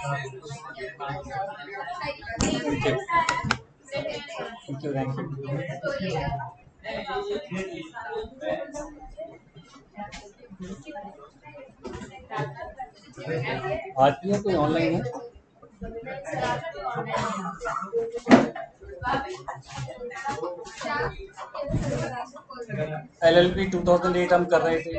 Thank you thank you. आज भी है कोई ऑनलाइन है? LLB 2008 हम कर रहे थे।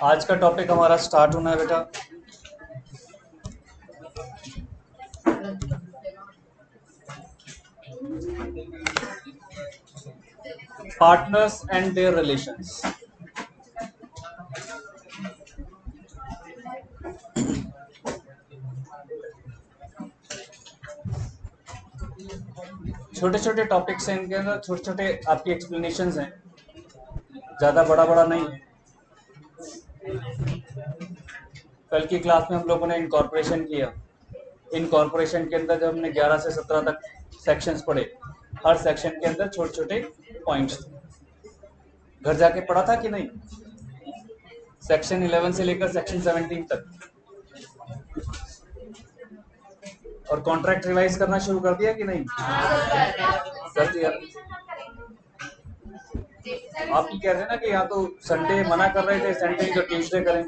आज का टॉपिक हमारा स्टार्ट होना है बेटा। Partners and their relations. छोटे छोटे टॉपिक्स हैं, इनके अंदर छोटे छोटे आपकी एक्सप्लेनेशंस हैं, ज़्यादा बड़ा बड़ा नहीं है। कल की क्लास में हम लोगों ने इनकॉर्पोरेशन किया। इनकॉर्पोरेशन के अंदर जब हमने 11 से 17 तक सेक्शंस पढ़े, हर सेक्शन के अंदर छोटे छोटे पॉइंट्स थे। घर जाके पढ़ा था कि नहीं? सेक्शन 11 से लेकर सेक्शन 17 तक। और कॉन्ट्रैक्ट रिवाइज करना शुरू कर दिया कि नहीं? कर दिया। आप ही कह रहे हैं ना कि यहाँ तो संडे मना कर रहे थे, संडे तो ट्यूसडे करें।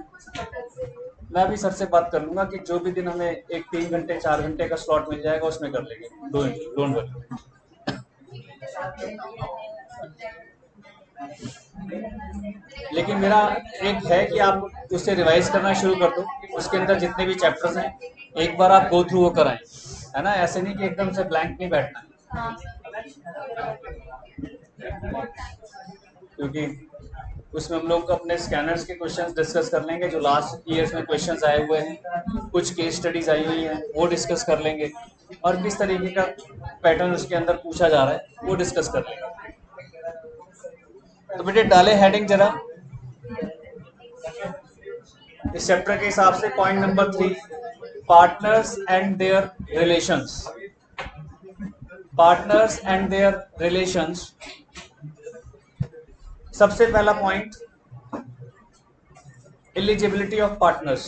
मैं भी सर से बात कर लूंगा कि जो भी दिन हमें एक 3 घंटे 4 घंटे का स्लॉट मिल जाएगा उसमें कर लेंगे। Don't worry. लेकिन मेरा एक है कि आप उससे रिवाइज करना शुरू कर दो। उसके अंदर जितने भी चैप्टर्स हैं एक बार आप गो थ्रू वो कराएं, है ना? ऐसे नहीं कि एकदम से ब्लैंक नहीं बैठना, क्योंकि उसमें हम लोग अपने स्कैनर्स के क्वेश्चंस डिस्कस कर लेंगे जो लास्ट ईयर्स में क्वेश्चंस आए हुए हैं, कुछ केस स्टडीज आई हुई हैं वो डिस्कस कर लेंगे, और किस तरीके का पैटर्न उसके अंदर पूछा जा रहा है वो डिस्कस कर लेंगे। तो बेटे डाले हेडिंग जरा इस चैप्टर के हिसाब से। Point number 3, partners and their relations. Partners and their relations. सबसे पहला point, eligibility of partners.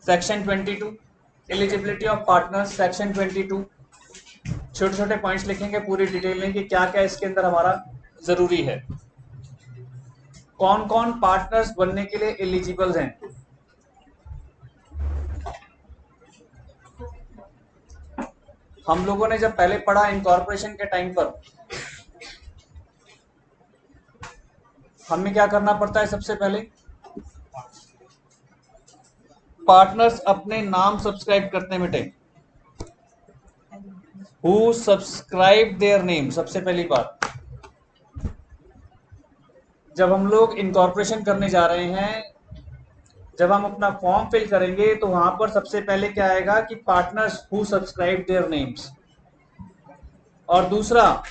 Section 22, eligibility of partners, section 22। छोटे छोटे पॉइंट्स लिखेंगे पूरी डिटेल में कि क्या क्या इसके अंदर हमारा जरूरी है, कौन कौन पार्टनर्स बनने के लिए एलिजिबल हैं। हम लोगों ने जब पहले पढ़ा इनकॉर्पोरेशन के टाइम पर, हमें क्या करना पड़ता है? सबसे पहले पार्टनर्स अपने नाम सब्सक्राइब करते हैं बेटे। हु सब्सक्राइब देयर नेम, सबसे पहली बात। जब हम लोग इनकॉर्पोरेशन करने जा रहे हैं, जब हम अपना फॉर्म फिल करेंगे तो वहां पर सबसे पहले क्या आएगा कि partners who subscribe their names. और दूसरा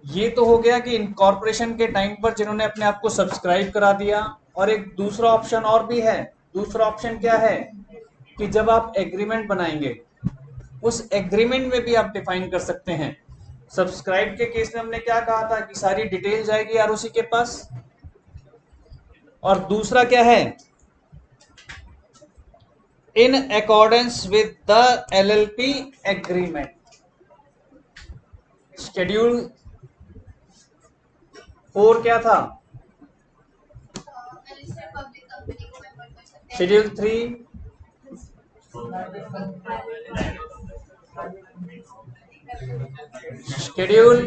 ये तो हो गया कि इनकॉर्पोरेशन के टाइम पर जिन्होंने अपने आप को सब्सक्राइब करा दिया। और एक दूसरा ऑप्शन और भी है। दूसरा ऑप्शन क्या है कि जब आप एग्रीमेंट बनाएंगे उस एग्रीमेंट में भी आप डिफाइन कर सकते हैं। सब्सक्राइब के केस में हमने क्या कहा था कि सारी डिटेल जाएगी आरओसी के पास। और दूसरा क्या है? इन accordance with the LLP agreement. Schedule 4 क्या था? शेड्यूल 3 शेड्यूल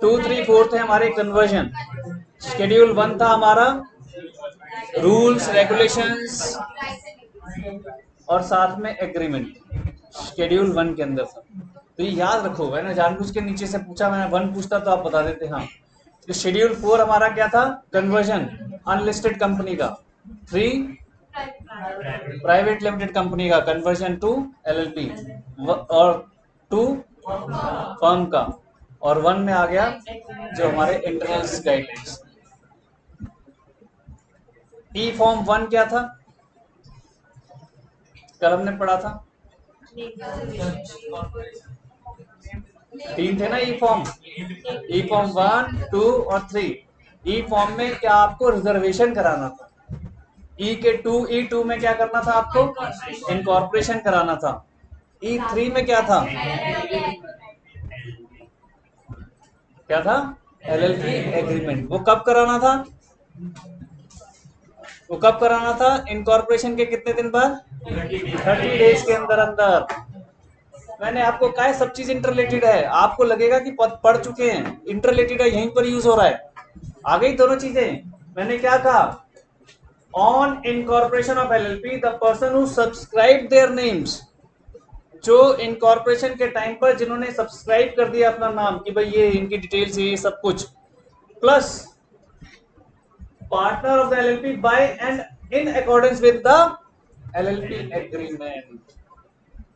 2, 3, 4 थे हमारे कन्वर्जन। शेड्यूल 1 था हमारा रूल्स रेगुलेशंस और साथ में एग्रीमेंट। शेड्यूल 1 के अंदर था। तो ये याद रखो, है ना? जानबूझ के नीचे से पूछा, मैंने 1 पूछता तो आप बता देते। हाँ, तो शेड्यूल 4 हमारा क्या था? कन्वर्जन अनलिस्टेड कंपनी का। 3 प्राइवेट लिमिटेड कंपनी का कन्वर्जन टू LLP, और 2 फर्म का, और 1 में आ गया जो हमारे इंटरनल गाइडलाइंस। ई फॉर्म 1 क्या था? कल हमने पढ़ा था तीन थे ना ई फॉर्म 1, 2 और 3। ई फॉर्म में क्या आपको रिजर्वेशन कराना था, ई टू में क्या करना था आपको इनकॉर्पोरेशन कराना था, ई3 में क्या था, क्या था एलएलपी एग्रीमेंट। वो कब कराना था, वो कब कराना था इनकॉर्पोरेशन के कितने दिन बाद, 30 डेज के अंदर अंदर। मैंने आपको कहा है सब चीज इंटरलेटेड है, आपको लगेगा कि पढ़ चुके हैं, इंटरलेटेड है, यहीं पर यूज हो रहा है। आ गई दोनों चीजें। मैंने क्या कहा, on incorporation of LLP the person who subscribe their names, जो इनकॉर्पोरेशन के टाइम पर जिन्होंने सब्सक्राइब कर दिया अपना नाम कि भाई ये इनकी डिटेल्स ये सब कुछ, plus partner of the LLP by and in accordance with the LLP agreement.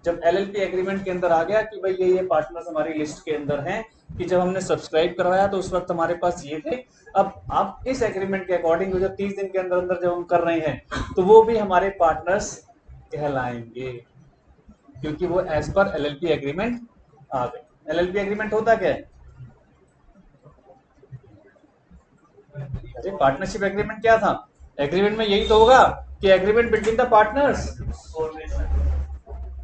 जब एलएलपी एग्रीमेंट के अंदर आ गया कि भाई ये पार्टनर्स हमारी लिस्ट के अंदर हैं, कि जब हमने सब्सक्राइब करवाया तो उस वक्त हमारे पास ये थे, अब आप इस एग्रीमेंट के अकॉर्डिंग जो 30 दिन के अंदर अंदर जब हम कर रहे हैं तो वो भी हमारे पार्टनर्स कहलाएंगे, क्योंकि वो एज पर एलएलपी एग्रीमेंट आ गए। एलएलपी एग्रीमेंट होता क्या है, अरे पार्टनरशिप एग्रीमेंट क्या था, एग्रीमेंट में यही तो होगा कि agreement between the partners,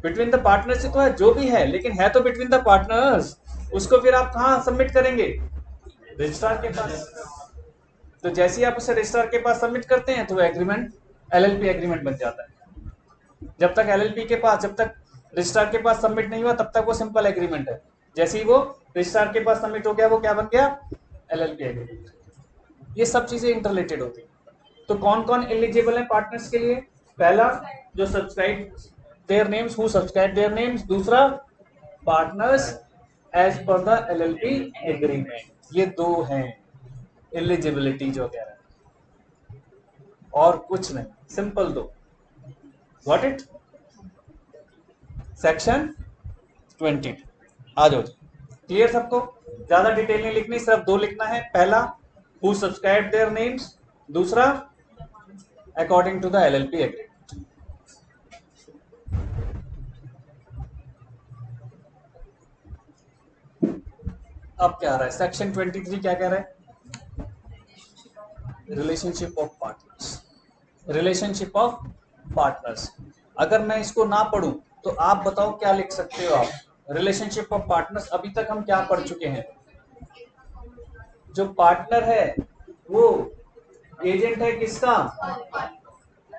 between the partners तो है जो भी है, लेकिन है तो बिटवीन द पार्टनर्स। उसको फिर आप कहाँ सबमिट करेंगे, रजिस्ट्रार के पास। तो जैसे ही आप उसे रजिस्ट्रार के पास सबमिट करते हैं तो वो एग्रीमेंट एलएलपी एग्रीमेंट बन जाता है। जब तक एलएलपी के पास, जब तक रजिस्ट्रार के पास सबमिट नहीं हुआ तब तक वो सिंपल एग्रीमेंट है। जैसे ही वो रजिस्ट्रार के पास सबमिट हो गया वो क्या बन गया, एलएलपी एग्रीमेंट। ये सब चीजें इंटरलेटेड होती है। तो कौन कौन एलिजिबल है पार्टनर्स के लिए, पहला जो subscribe their names, who subscribe their names, दूसरा partners as per the LLP agreement. ये दो हैं एलिजिबिलिटी जो कह रहा है, और कुछ नहीं, सिंपल दो। व्हाट इट, सेक्शन 20 आ जाओ। क्लियर सबको, ज्यादा डिटेल नहीं लिखनी, सिर्फ दो लिखना है, पहला हु सब्सक्राइब देयर नेम्स, दूसरा according to the LLP agreement. अब क्या आ रहा है, सेक्शन 23 क्या कह रहा है, relationship of partners, relationship of partners. अगर मैं इसको ना पढ़ूं तो आप बताओ क्या लिख सकते हो आप, रिलेशनशिप ऑफ पार्टनर्स। अभी तक हम क्या पढ़ चुके हैं, जो पार्टनर है वो एजेंट है किसका,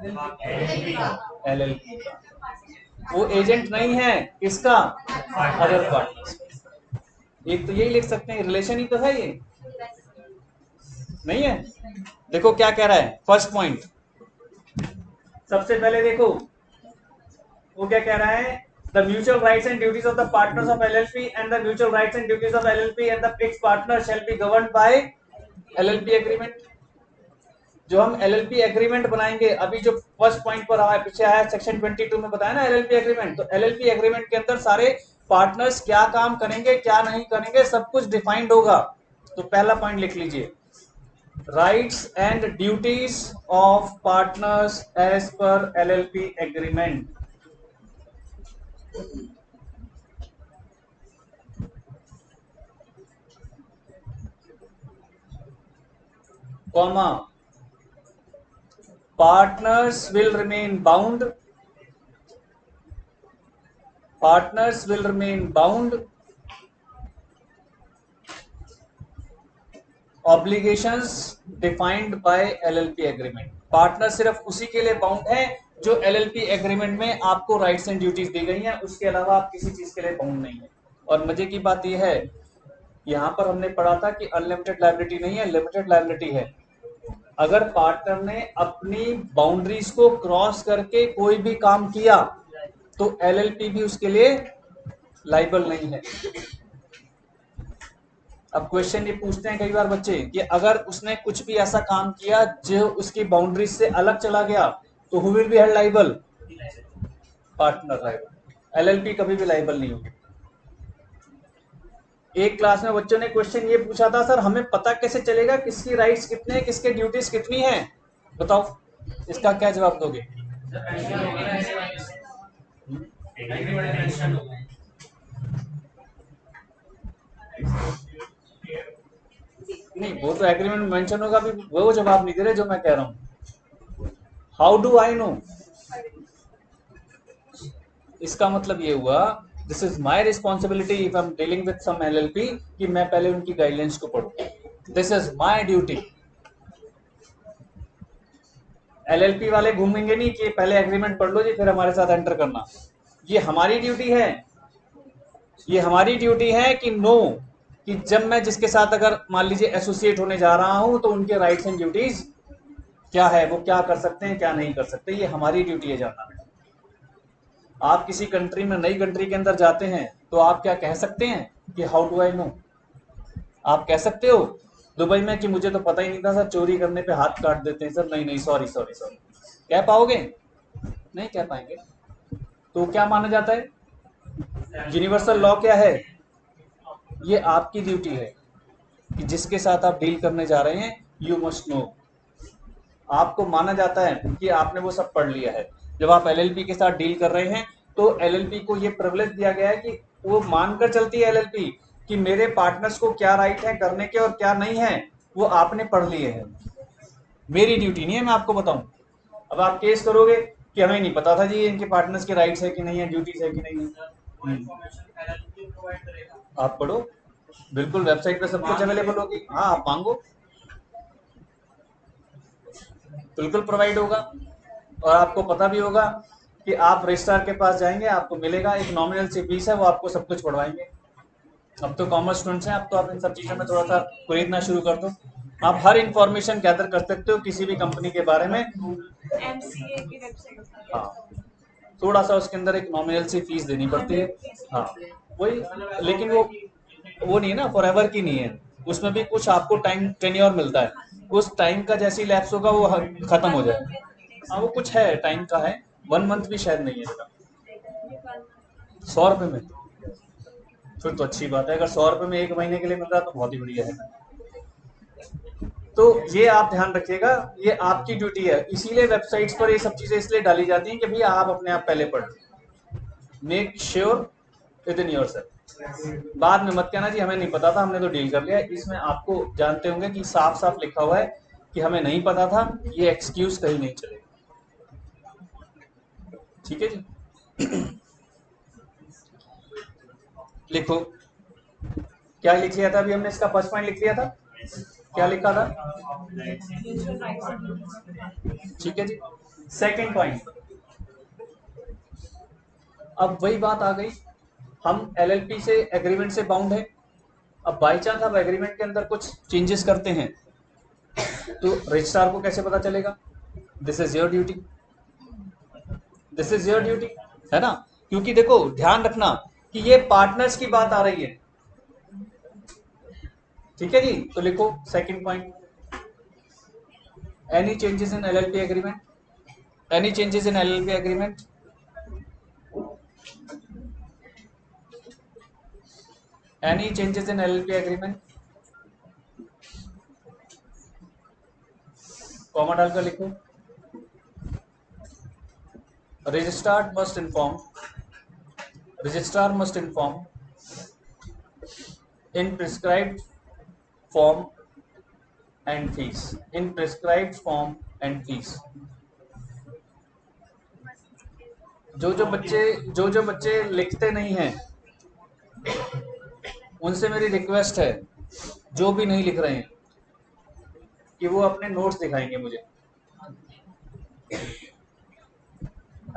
एलएलपी का। वो एजेंट नहीं है किसका, अदर पार्टनर्स। एक तो यही लिख सकते हैं, रिलेशन ही तो है ये, नहीं है। देखो क्या कह रहा है, फर्स्ट पॉइंट सबसे पहले देखो वो क्या कह रहा है, the mutual rights and duties of the partners of LLP and the mutual rights and duties of LLP and the fixed partner shall be governed bye LLP agreement. जो हम एलएलपी एग्रीमेंट बनाएंगे, अभी जो फर्स्ट पॉइंट पर आया पीछे आया section 22 में बताया ना एलएलपी एग्रीमेंट, तो एलएलपी एग्रीमेंट के अंदर सारे पार्टनर्स क्या काम करेंगे क्या नहीं करेंगे सब कुछ डिफाइंड होगा। तो पहला पॉइंट लिख लीजिए, rights and duties of partners as per LLP agreement, comma partners will remain bound, partners will remain bound obligations defined by LLP agreement. Partner सिर्फ उसी के लिए बाउंड है जो एलएलपी एग्रीमेंट में आपको राइट्स एंड ड्यूटीज दी गई हैं, उसके अलावा आप किसी चीज के लिए बाउंड नहीं है। और मजे की बात यह है, यहां पर हमने पढ़ा था कि अनलिमिटेड लायबिलिटी नहीं है, लिमिटेड लायबिलिटी है। अगर पार्टनर ने अपनी बाउंड्रीज को क्रॉस करके कोई भी काम किया तो एलएलपी भी उसके लिए लाइबल नहीं है। अब क्वेश्चन ये पूछते हैं कई बार बच्चे कि अगर उसने कुछ भी ऐसा काम किया जो उसकी बाउंड्री से अलग चला गया तो who will be held liable, partner liable, LLP कभी भी लाइबल नहीं होगी। एक क्लास में बच्चों ने क्वेश्चन ये पूछा था, सर हमें पता कैसे चलेगा किसकी राइट्स कितने हैं किसके ड्यूटीज कितनी हैं, बताओ इसका क्या जवाब दोगे। नहीं, वो तो एग्रीमेंट मेंशन होगा, अभी वो जवाब नहीं दे रहे जो मैं कह रहा हूँ। हाउ डू आई नो, इसका मतलब ये हुआ this is my responsibility if I am dealing with some LLP कि मैं पहले उनकी गाइडलाइंस को पढूं, this is my duty. LLP वाले घूमेंगे नहीं कि पहले एग्रीमेंट पढ़ लो जी फिर हमारे साथ एंटर करना। ये हमारी ड्यूटी है, ये हमारी ड्यूटी है कि नो, कि जब मैं जिसके साथ अगर मान लीजिए एसोसिएट होने जा रहा हूं तो उनके राइट्स एंड ड्यूटीज क्या है, वो क्या कर सकते हैं क्या नहीं कर सकते, ये हमारी ड्यूटी है जानना। आप किसी कंट्री में, नई कंट्री के अंदर जाते हैं तो आप क्या कह सकते हैं कि हाउ डू आई नो? आप कह सकते हो दुबई में कि मुझे तो पता ही नहीं था सर, चोरी करने पे हाथ काट देते हैं सर, नहीं नहीं सॉरी सॉरी सॉरी, कह पाओगे? नहीं कह पाएंगे। तो क्या माना जाता है? यूनिवर्सल लॉ क्या है? ये आपकी ड्यूटी है कि जिसके साथ आप डील करने जा रहे हैं यू मस्ट नो। आपको माना जाता है कि आपने वो सब पढ़ लिया है। जब आप एलएलपी के साथ डील कर रहे हैं तो एलएलपी को ये प्रिविलेज दिया गया है कि वो मानकर चलती है एलएलपी कि मेरे पार्टनर्स को क्या राइट है करने के और क्या नहीं है, वो आपने पढ़ लिए हैं। मेरी ड्यूटी नहीं है मैं आपको बताऊं। अब आप केस करोगे कि हमें नहीं पता था जी इनके पार्टनर्स के राइट्स है कि नहीं है, ड्यूटीज है कि नहीं है। आप पढ़ो, बिल्कुल वेबसाइट पे सब कुछ अवेलेबल होगी। हाँ आप मांगो, बिल्कुल प्रोवाइड होगा। और आपको पता भी होगा कि आप रजिस्ट्रार के पास जाएंगे, आपको मिलेगा एक नॉमिनल सी फीस है, वो आपको सब कुछ पढ़वाएंगे। अब तो कॉमर्स स्टूडेंट्स हैं, अब तो आप इन सब चीज़ों में थोड़ा सा खरीदना शुरू कर दो, आप हर इंफॉर्मेशन गैदर कर सकते हो किसी भी कंपनी के बारे में। एमसीए की वेबसाइट। हाँ, थोड़ा सा उसके अंदर एक नॉमिनल सी फीस देनी पड़ती है। हाँ वही, लेकिन वो नहीं है ना, फॉर एवर की नहीं है, उसमें भी कुछ आपको टाइम टेन्योर मिलता है, उस टाइम का जैसी लैप्स होगा वो खत्म हो जाए। हाँ वो कुछ है, टाइम का है, 1 मंथ भी शायद नहीं है बेटा। 100 रुपये में? फिर तो अच्छी बात है, अगर 100 रुपये में 1 महीने के लिए मिल रहा है तो बहुत ही बढ़िया है। तो ये आप ध्यान रखिएगा, ये आपकी ड्यूटी है, इसीलिए वेबसाइट्स पर ये सब चीजें इसलिए डाली जाती हैं कि भैया आप अपने आप पहले पढ़, make sure with in your self. बाद में मत कहना जी हमें नहीं पता था हमने तो डील कर लिया। इसमें आपको जानते होंगे कि साफ साफ लिखा हुआ है कि हमें नहीं पता था, ये एक्सक्यूज कहीं नहीं चलेगा। ठीक है जी। लिखो, क्या लिख लिया था अभी हमने, इसका फर्स्ट पॉइंट लिख लिया था, क्या लिखा था? ठीक है जी। सेकंड पॉइंट, अब वही बात आ गई, हम एलएलपी से एग्रीमेंट से बाउंड है। अब बाई चांस आप एग्रीमेंट के अंदर कुछ चेंजेस करते हैं तो रजिस्ट्रार को कैसे पता चलेगा? This is your duty, this is your duty, है ना? क्योंकि देखो ध्यान रखना कि ये पार्टनर्स की बात आ रही है। ठीक है जी, तो लिखो second point, any changes in LLP agreement, any changes in LLP agreement, any changes in LLP agreement, comma डालकर लिखो, registrar must inform, registrar must inform in prescribed form and fees, in prescribed form and fees। जो बच्चे लिखते नहीं हैं उनसे मेरी request है, जो भी नहीं लिख रहे हैं कि वो अपने नोट्स दिखाएंगे मुझे,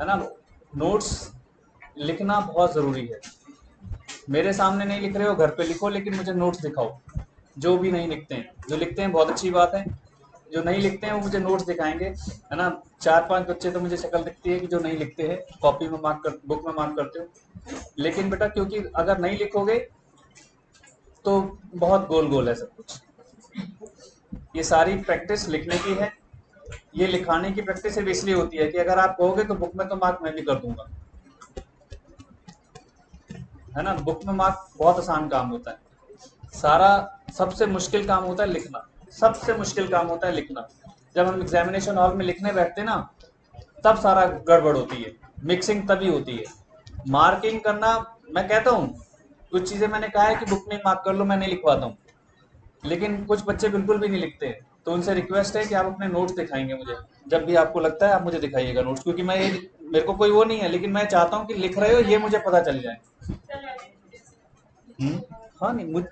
है ना? नोट्स लिखना बहुत ज़रूरी है। मेरे सामने नहीं लिख रहे हो घर पे लिखो, लेकिन मुझे नोट्स दिखाओ। जो भी नहीं लिखते हैं, जो लिखते हैं बहुत अच्छी बात है, जो नहीं लिखते हैं वो मुझे नोट्स दिखाएंगे, है ना? 4-5 बच्चे तो मुझे शक्ल दिखती है कि जो नहीं लिखते हैं, कॉपी में मार्क कर, बुक में मार्क करते हो। लेकिन बेटा क्योंकि अगर नहीं लिखोगे तो बहुत गोल गोल है सब कुछ। ये सारी प्रैक्टिस लिखने की है, ये लिखाने की प्रैक्टिस सिर्फ इसलिए होती है कि अगर आप कहोगे तो बुक में तो मार्क मैं भी कर दूंगा, है ना? बुक में मार्क बहुत आसान काम होता है, सारा सबसे मुश्किल काम होता है लिखना, सबसे मुश्किल काम होता है लिखना। जब हम एग्जामिनेशन हॉल में लिखने बैठते ना तब सारा गड़बड़ होती है, मिक्सिंग तभी होती है। मार्किंग करना मैं कहता हूँ, कुछ चीजें मैंने कहा है कि बुक में मार्क कर लो, मैं नहीं लिखवाता हूँ, लेकिन कुछ बच्चे बिल्कुल भी नहीं लिखते, तो उनसे रिक्वेस्ट है कि आप अपने नोट्स दिखाएंगे मुझे, जब भी आपको लगता है आप मुझे दिखाइएगा नोट्स, क्योंकि मैं ये, मेरे को कोई वो नहीं है, लेकिन मैं चाहता हूँ कि लिख रहे हो ये मुझे पता चल जाए। हम्म, हाँ नहीं,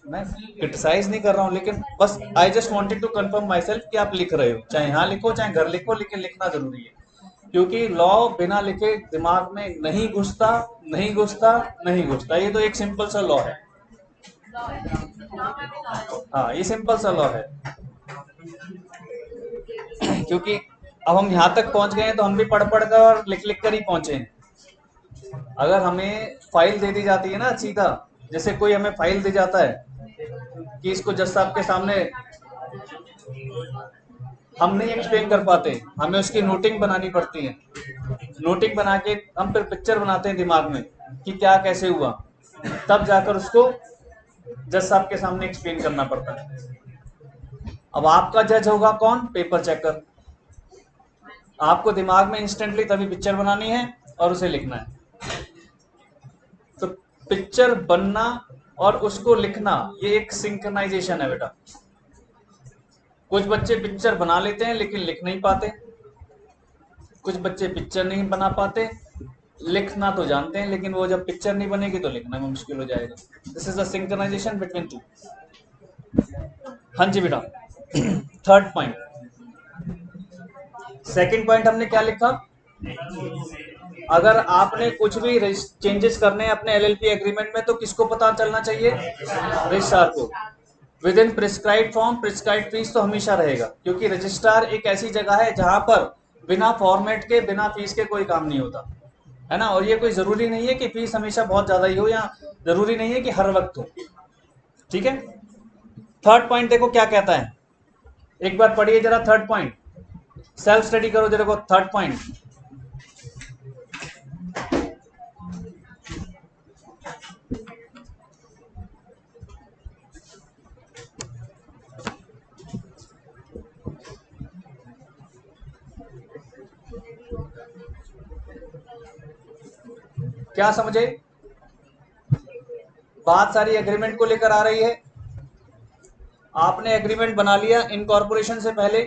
मैं क्रिटिसाइज नहीं कर रहा हूँ, लेकिन बस I just wanted to confirm myself कि आप लिख रहे हो, चाहे यहाँ लिखो चाहे घर लिखो, लेकिन लिखना जरूरी है, क्योंकि लॉ बिना लिखे दिमाग में नहीं घुसता, नहीं घुसता, नहीं घुसता। ये तो एक सिंपल सा लॉ है। हाँ, ये सिंपल सा लॉ है। क्योंकि अब हम यहाँ तक पहुंच गए हैं तो हम भी पढ़ पढ़ कर और लिख लिख कर ही पहुंचे हैं। अगर हमें फाइल दे दी जाती है ना सीधा, जैसे कोई हमें फाइल दे जाता है कि इसको जज साहब के सामने, हम नहीं एक्सप्लेन कर पाते, हमें उसकी नोटिंग बनानी पड़ती है, नोटिंग बना के हम फिर पिक्चर बनाते हैं दिमाग में कि क्या कैसे हुआ, तब जाकर उसको जज साहब के सामने एक्सप्लेन करना पड़ता है। अब आपका जज होगा कौन? Paper checker. आपको दिमाग में इंस्टेंटली तभी पिक्चर बनानी है और उसे लिखना है। तो पिक्चर बनना और उसको लिखना, ये एक सिंक्रनाइजेशन है बेटा। कुछ बच्चे पिक्चर बना लेते हैं लेकिन लिख नहीं पाते, कुछ बच्चे पिक्चर नहीं बना पाते, लिखना तो जानते हैं, लेकिन वो जब पिक्चर नहीं बनेगी तो लिखना में मुश्किल हो जाएगा। This is the synchronization between two. हाँ जी बेटा। थर्ड पॉइंट, सेकंड पॉइंट हमने क्या लिखा? अगर आपने कुछ भी चेंजेस करने हैं अपने एलएलपी एग्रीमेंट में तो किसको पता चलना चाहिए? रजिस्ट्रार को। With in prescribed form, prescribed fees तो हमेशा रहेगा, क्योंकि रजिस्ट्रार एक ऐसी जगह है जहां पर बिना फॉर्मेट के, बिना फीस के कोई काम नहीं होता है ना। और ये कोई जरूरी नहीं है कि फीस हमेशा बहुत ज्यादा ही हो, या जरूरी नहीं है कि हर वक्त हो। ठीक है। थर्ड पॉइंट देखो क्या कहता है, एक बार पढ़िए जरा थर्ड पॉइंट, सेल्फ स्टडी करो जरा को। थर्ड पॉइंट, क्या समझे? बात सारी एग्रीमेंट को लेकर आ रही है। आपने एग्रीमेंट बना लिया इनकॉर्पोरेशन से पहले,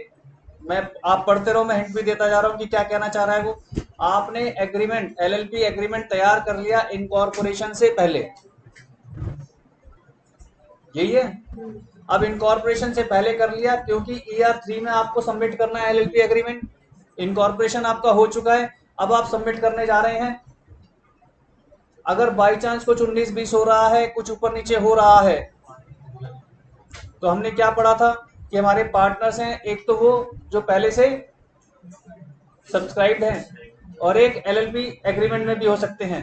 मैं, आप पढ़ते रहो, मैं हिंट भी देता जा रहा हूं कि क्या कहना चाह रहा है वो। आपने एग्रीमेंट, एलएलपी एग्रीमेंट तैयार कर लिया इनकॉर्पोरेशन से पहले, यही है। अब इनकॉर्पोरेशन से पहले कर लिया क्योंकि ER3 में आपको सबमिट करना है एलएलपी एग्रीमेंट। इनकॉर्पोरेशन आपका हो चुका है, अब आप सबमिट करने जा रहे हैं। अगर बाई चांस कुछ 19-20 हो रहा है, कुछ ऊपर नीचे हो रहा है, तो हमने क्या पढ़ा था कि हमारे पार्टनर्स हैं, एक तो वो जो पहले से सब्सक्राइब्ड हैं और एक एलएलपी एग्रीमेंट में भी हो सकते हैं।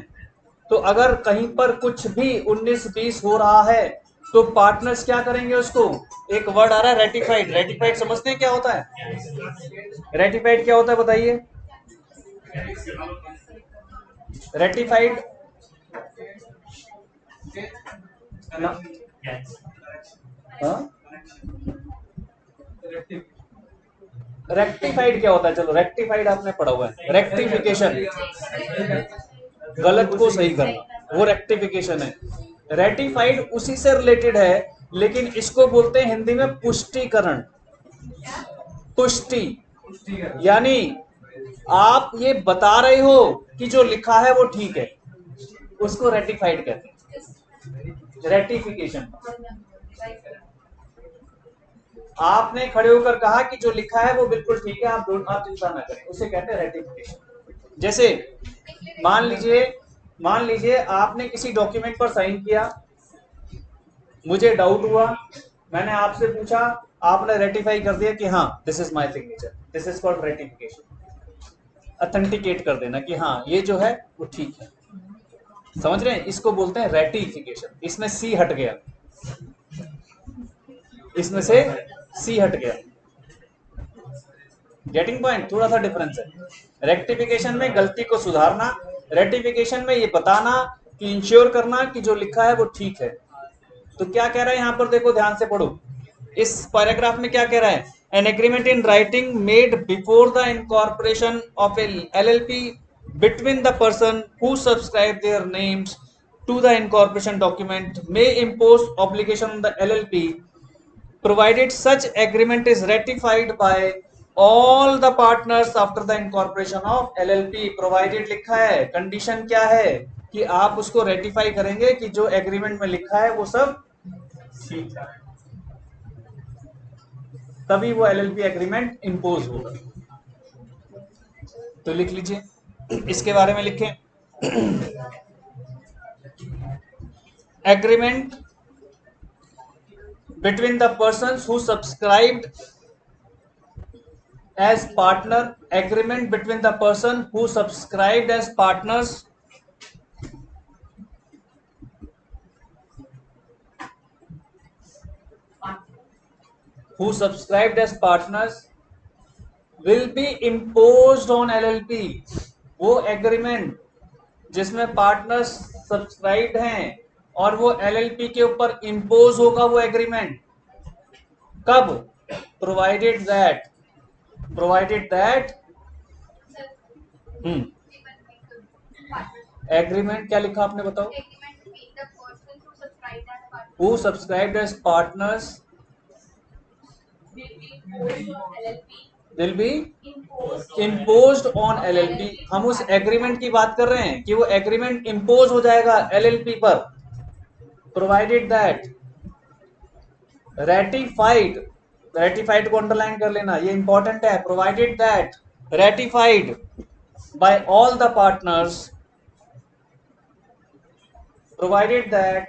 तो अगर कहीं पर कुछ भी 19-20 हो रहा है तो पार्टनर्स क्या करेंगे? उसको, एक वर्ड आ रहा है रेटिफाइड। रेटिफाइड समझते हैं क्या होता है? रेटिफाइड क्या होता है बताइए? रेटिफाइड रेक्टिफाइड क्या होता है? चलो, रेक्टिफाइड आपने पढ़ा हुआ है, रेक्टिफिकेशन, गलत को सही करना, वो रेक्टिफिकेशन है। रेटिफाइड उसी से रिलेटेड है, लेकिन इसको बोलते हैं हिंदी में पुष्टिकरण। पुष्टि यानी आप ये बता रहे हो कि जो लिखा है वो ठीक है, उसको रेटिफाइड कहते हैं, रेटिफिकेशन। आपने खड़े होकर कहा कि जो लिखा है वो बिल्कुल ठीक है, आप चिंता न करें, उसे कहते हैं रेटिफिकेशन। जैसे मान लीजिए आपने किसी डॉक्यूमेंट पर साइन किया, मुझे डाउट हुआ, मैंने आपसे पूछा, आपने रेटिफाई कर दिया कि हाँ this is my signature, this is called ratification. Authenticate कर देना कि हाँ ये जो है वो ठीक है। समझ रहे हैं? इसको बोलते हैं रेटिफिकेशन। इसमें सी हट गया, इसमें से सी हट गया। Getting point? थोड़ा सा डिफरेंस है। रेक्टिफिकेशन में गलती को सुधारना, रेटिफिकेशन में ये बताना कि इंश्योर करना कि जो लिखा है वो ठीक है। तो क्या कह रहा है यहां पर? देखो ध्यान से पढ़ो, इस पैराग्राफ में क्या कह रहा है? An agreement in writing made before the incorporation of L LLP between the person who subscribe their names to the incorporation document may impose obligation on the LLP provided such agreement is ratified by all the partners after the incorporation of LLP। provided लिखा है, condition क्या है कि आप उसको ratify करेंगे कि जो एग्रीमेंट में लिखा है वो सब ठीक है, तभी वो LLP एग्रीमेंट इंपोज होगा। तो लिख लीजिए, इसके बारे में लिखें, agreement between the persons who subscribed as partner, agreement between the person who subscribed as partners will be imposed on LLP। वो एग्रीमेंट जिसमें पार्टनर्स सब्सक्राइब्ड हैं और वो LLP के ऊपर इंपोज होगा वो एग्रीमेंट कब? प्रोवाइडेड दैट एग्रीमेंट क्या लिखा आपने बताओ? Who subscribed as partners will be imposed on LLP। हम उस एग्रीमेंट की बात कर रहे हैं कि वो एग्रीमेंट इम्पोज हो जाएगा LLP पर। प्रोवाइडेड दैट रेटिफाइड को अंडरलाइन कर लेना, ये इंपॉर्टेंट है। Provided that ratified by all the partners, provided that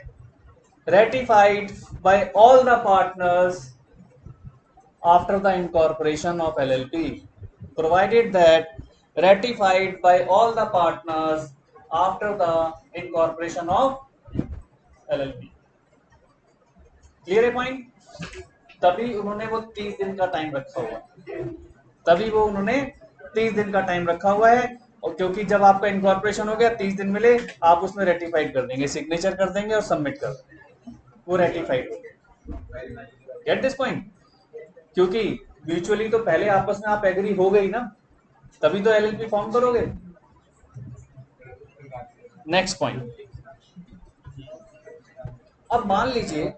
ratified by all the partners after the incorporation of LLP, provided that ratified by all the partners after the incorporation of LLP। Clear है point? तभी उन्होंने वो 30 दिन का time रखा हुआ है, और क्योंकि जब आपका इनकॉर्पोरेशन हो गया 30 दिन मिले, आप उसमें रेटिफाइड कर देंगे, सिग्नेचर कर देंगे और सबमिट कर देंगे, वो रेटिफाइड हो गया। Get this point? क्योंकि म्यूचुअली तो पहले आपस में आप एग्री हो गई ना, तभी तो LLP फॉर्म करोगे। नेक्स्ट पॉइंट, अब मान लीजिए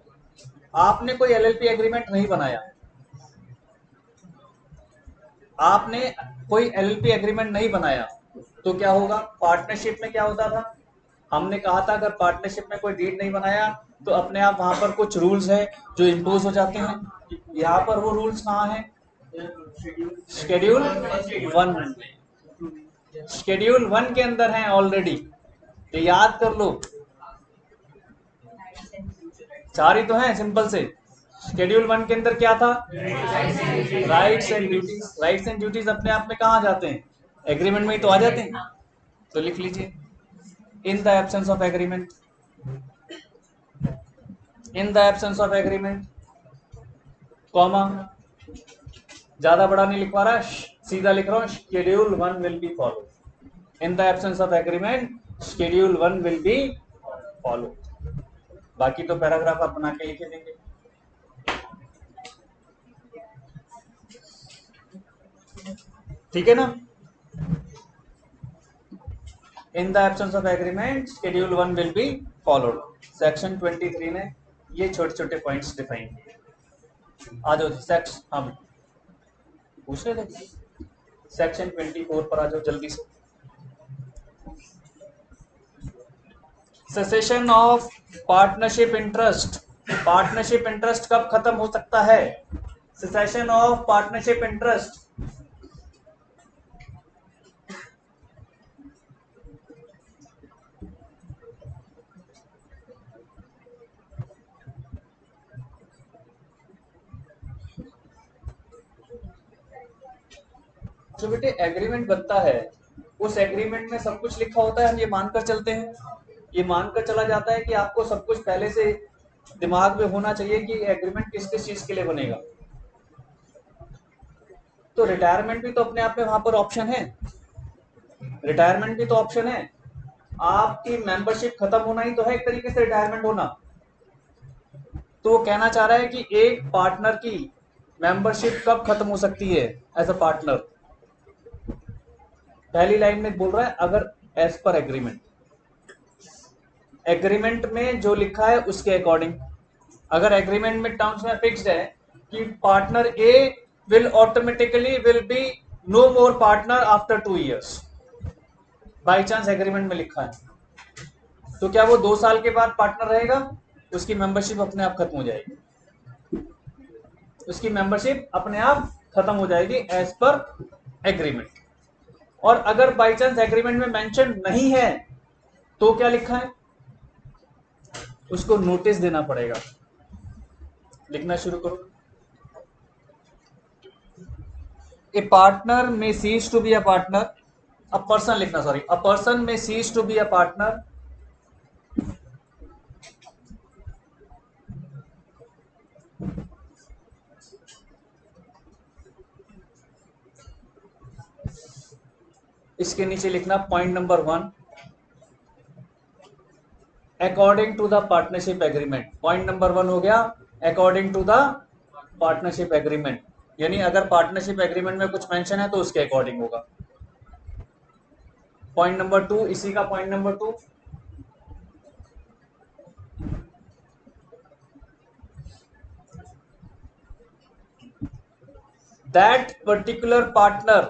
आपने कोई LLP एग्रीमेंट नहीं बनाया, तो क्या होगा? पार्टनरशिप में क्या होता था? हमने कहा था अगर पार्टनरशिप में कोई डीड नहीं बनाया तो अपने आप वहां पर कुछ रूल्स है जो इम्पोज हो जाते हैं। यहाँ पर वो रूल्स कहाँ हैं? शेड्यूल 1 के अंदर हैं ऑलरेडी, तो याद कर लो, 4 ही तो हैं सिंपल से। शेड्यूल 1 के अंदर क्या था? राइट्स एंड ड्यूटीज अपने आप में कहाँ जाते हैं? एग्रीमेंट में ही तो आ जाते हैं। तो लिख लीजिए, in the absence of agreement, comma, ज्यादा बड़ा नहीं लिखवा रहा, सीधा लिख रहा हूं, schedule 1 will be follow. In the absence of agreement schedule 1 will be follow. बाकी तो पैराग्राफ आप बना के लिखे देंगे। ठीक है ना? In the absence of agreement schedule 1 will be followed. Section 23 ने ये छोटे छोटे पॉइंट्स डिफाइन किए। आ जाओ सेक्शन, हाँ पूछ रहे थे, सेक्शन 24 पर आ जाओ जल्दी से। सेसेशन ऑफ पार्टनरशिप इंटरेस्ट कब खत्म हो सकता है? सेसेशन ऑफ पार्टनरशिप इंटरेस्ट जो बेटे एग्रीमेंट बनता है, उस एग्रीमेंट में सब कुछ लिखा होता है, हम ये मानकर चलते हैं, ये मानकर चला जाता है कि आपको सब कुछ पहले से दिमाग में होना चाहिए कि एग्रीमेंट किस किस चीज के लिए बनेगा। तो रिटायरमेंट भी तो अपने आप में वहां पर ऑप्शन है, आपकी मेंबरशिप खत्म होना ही तो है एक तरीके से रिटायरमेंट होना। तो वो कहना चाह रहा है कि एक पार्टनर की मेंबरशिप कब खत्म हो सकती है एज अ पार्टनर? पहली लाइन में बोल रहा है अगर एज पर एग्रीमेंट, एग्रीमेंट में जो लिखा है उसके अकॉर्डिंग, अगर एग्रीमेंट में टर्म्स में फिक्स्ड है कि partner A will automatically will be no more partner after 2 years, by chance agreement में लिखा है, तो क्या वो 2 साल के बाद पार्टनर रहेगा? उसकी मेंबरशिप अपने आप खत्म हो जाएगी, उसकी मेंबरशिप अपने आप खत्म हो जाएगी एज पर एग्रीमेंट। और अगर बाई चांस एग्रीमेंट में मेंशन नहीं है तो क्या लिखा है? उसको नोटिस देना पड़ेगा। लिखना शुरू करो। A partner may cease to be a partner, a person लिखना, sorry, a person may cease to be a partner इसके नीचे लिखना point number 1, according to the partnership agreement. Point number 1 हो गया according to the partnership agreement, यानी अगर partnership agreement में कुछ मेंशन है तो उसके अकॉर्डिंग होगा। पॉइंट नंबर 2, इसी का point number 2, that particular partner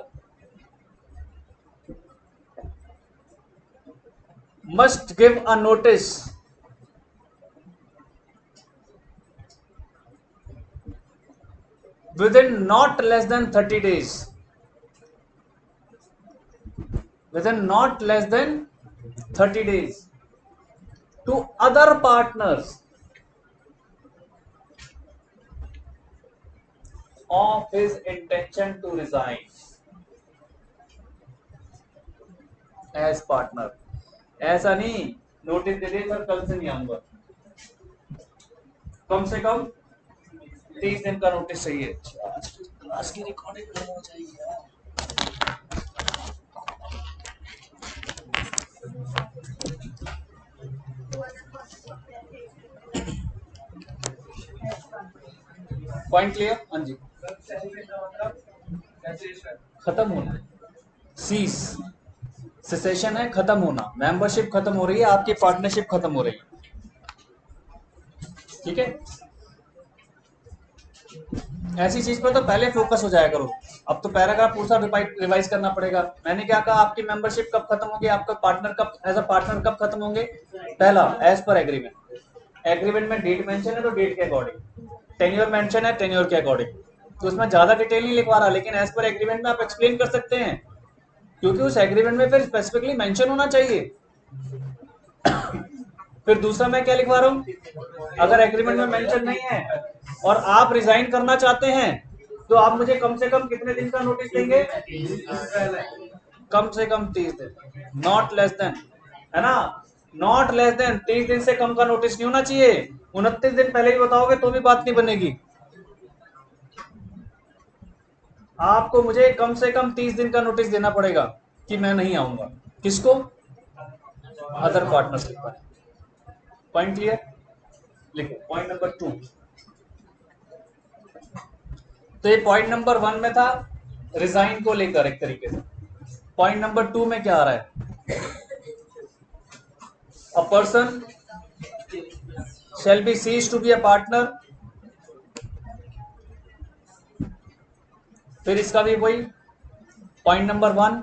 must give a notice within not less than 30 days, within not less than 30 days to other partners of his intention to resign as partner। ऐसा नहीं notice दे दे sir कल से नहीं आऊंगा, कम से कम 30 दिन का notice चाहिए। क्लास की रिकॉर्डिंग खत्म हो जाएगी यार। Point clear? हाँ जी, खत्म होना, सीज, सेसेशन है, खत्म होना, मेंबरशिप खत्म हो रही है, आपकी पार्टनरशिप खत्म हो रही है, ठीक है। ऐसी चीज पर तो पहले फोकस हो जाया करो, अब तो पैराग्राफ पूरा रिवाइज करना पड़ेगा। मैंने क्या कहा, आपकी मेंबरशिप कब खत्म होगी, आपका पार्टनर कब एज अ पार्टनर कब खत्म होंगे? पहला, एज पर एग्रीमेंट, एग्रीमेंट में डेट मेंशन है तो डेट के अकॉर्डिंग, टेन्योर मेंशन है टेन्योर के अकॉर्डिंग, तो उसमें ज्यादा डिटेल नहीं लिखवा रहा, लेकिन एज पर एग्रीमेंट में आप एक्सप्लेन कर सकते हैं, क्योंकि उस एग्रीमेंट में फिर स्पेसिफिकली मेंशन होना चाहिए। फिर दूसरा मैं क्या लिखवा रहा हूं, अगर एग्रीमेंट में मेंशन नहीं है और आप रिजाइन करना चाहते हैं तो आप मुझे कम से कम कितने दिन का नोटिस देंगे? कम से कम 30 दिन, नॉट लेस देन, है ना, नॉट लेस देन 30 दिन से कम का नोटिस नहीं होना चाहिए। 29 दिन पहले ही बताओगे तो भी बात नहीं बनेगी, आपको मुझे कम से कम 30 दिन का नोटिस देना पड़ेगा कि मैं नहीं आऊंगा। किसको? अदर पार्टनर्स के पास। Point clear? लिखो पॉइंट नंबर 2। तो ये पॉइंट नंबर 1 में था रिजाइन को लेकर एक तरीके से। पॉइंट नंबर 2 में क्या आ रहा है, a person shall be ceased to be a partner। फिर इसका भी वही पॉइंट नंबर 1,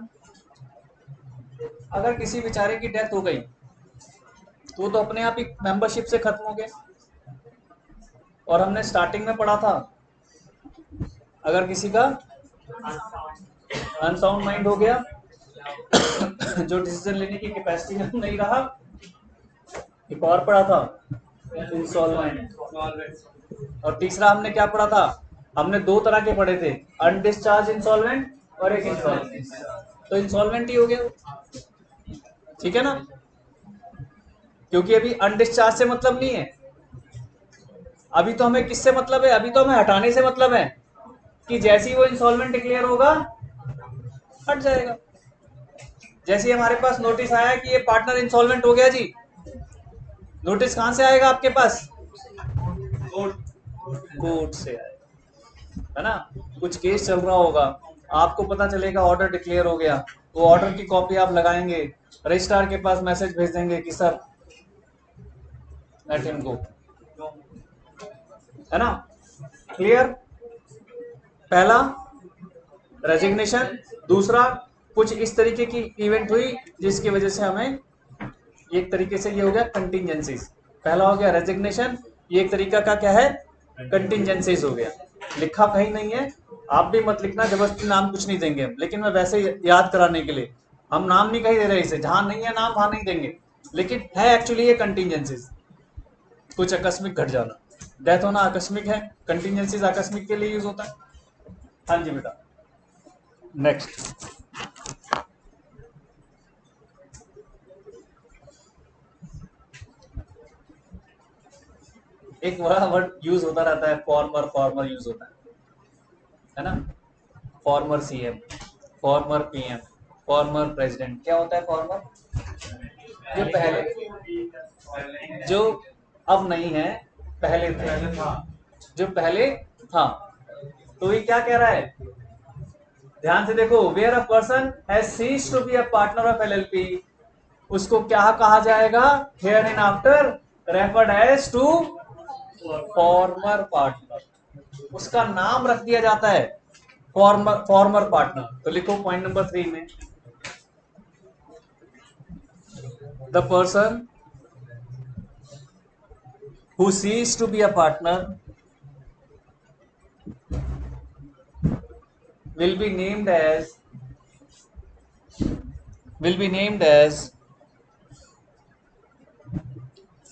अगर किसी बेचारे की डेथ हो गई तो अपने आप ही मेंबरशिप से खत्म हो गया। और हमने स्टार्टिंग में पढ़ा था, अगर किसी का अनसाउंड माइंड हो गया जो डिसीजन लेने की कैपेसिटी में नहीं रहा, एक और पढ़ा था इंसॉल्वेंट, और तीसरा हमने क्या पढ़ा था, हमने 2 तरह के पढ़े थे, अनडिस्चार्ज इंसॉल्वेंट और एक इंसॉल्वेंट, तो इंसॉल्वेंट ही हो गया, ठीक है ना, क्योंकि अभी अनडिस्चार्ज से मतलब नहीं है, अभी तो हमें किससे मतलब है, अभी तो हमें हटाने से मतलब है कि जैसे ही वो इंसॉल्वेंट डिक्लेयर होगा हट जाएगा। जैसे ही हमारे पास नोटिस आया कि ये पार्टनर इंसॉल्वेंट हो गया जी, नोटिस कहां से आएगा आपके पास? कोर्ट से आएगा, है ना। कुछ केस चल रहा होगा, आपको पता चलेगा ऑर्डर डिक्लेयर हो गया, वो ऑर्डर की कॉपी आप लगाएंगे, रजिस्ट्रार के पास मैसेज भेज देंगे कि सर लेट हिम गो, है ना? क्लियर? पहला रेजिग्नेशन, दूसरा कुछ इस तरीके की इवेंट हुई जिसकी वजह से हमें एक तरीके से ये हो गया कंटिंजेंसीज। पहला हो गया रेजिग्नेशन, ये एक तरीका का क्या है, कंटिंजेंसीज हो गया। लिखा कहीं नहीं है, आप भी मत लिखना, जबरदस्ती नाम कुछ नहीं देंगे हम, लेकिन मैं वैसे ही याद कराने के लिए, हम नाम नहीं कहीं दे रहे इसे, जहां नहीं है नाम वहां नहीं देंगे, लेकिन है एक्चुअली ये कंटिंजेंसीज, कुछ आकस्मिक घट जाना, डेथ होना आकस्मिक है, कंटिंजेंसीज आकस्मिक के लिए यूज होता है। हाँ जी बेटा, नेक्स्ट। एक बड़ा वर्ड यूज होता रहता है, फॉर्मर, फॉर्मर यूज होता है ना? Farmer CM, former PM, former president. क्या होता है फॉर्मर? जो पहले, जो अब नहीं है, पहले थे, जो पहले था। तो ये क्या कह रहा है, ध्यान से देखो, where a person has ceased to be a partner of LLP, उसको क्या कहा जाएगा, here and after referred as to former partner, उसका नाम रख दिया जाता है फॉर्मर, फॉर्मर पार्टनर। तो लिखो पॉइंट नंबर 3 में, the person who ceased to be a partner will be named as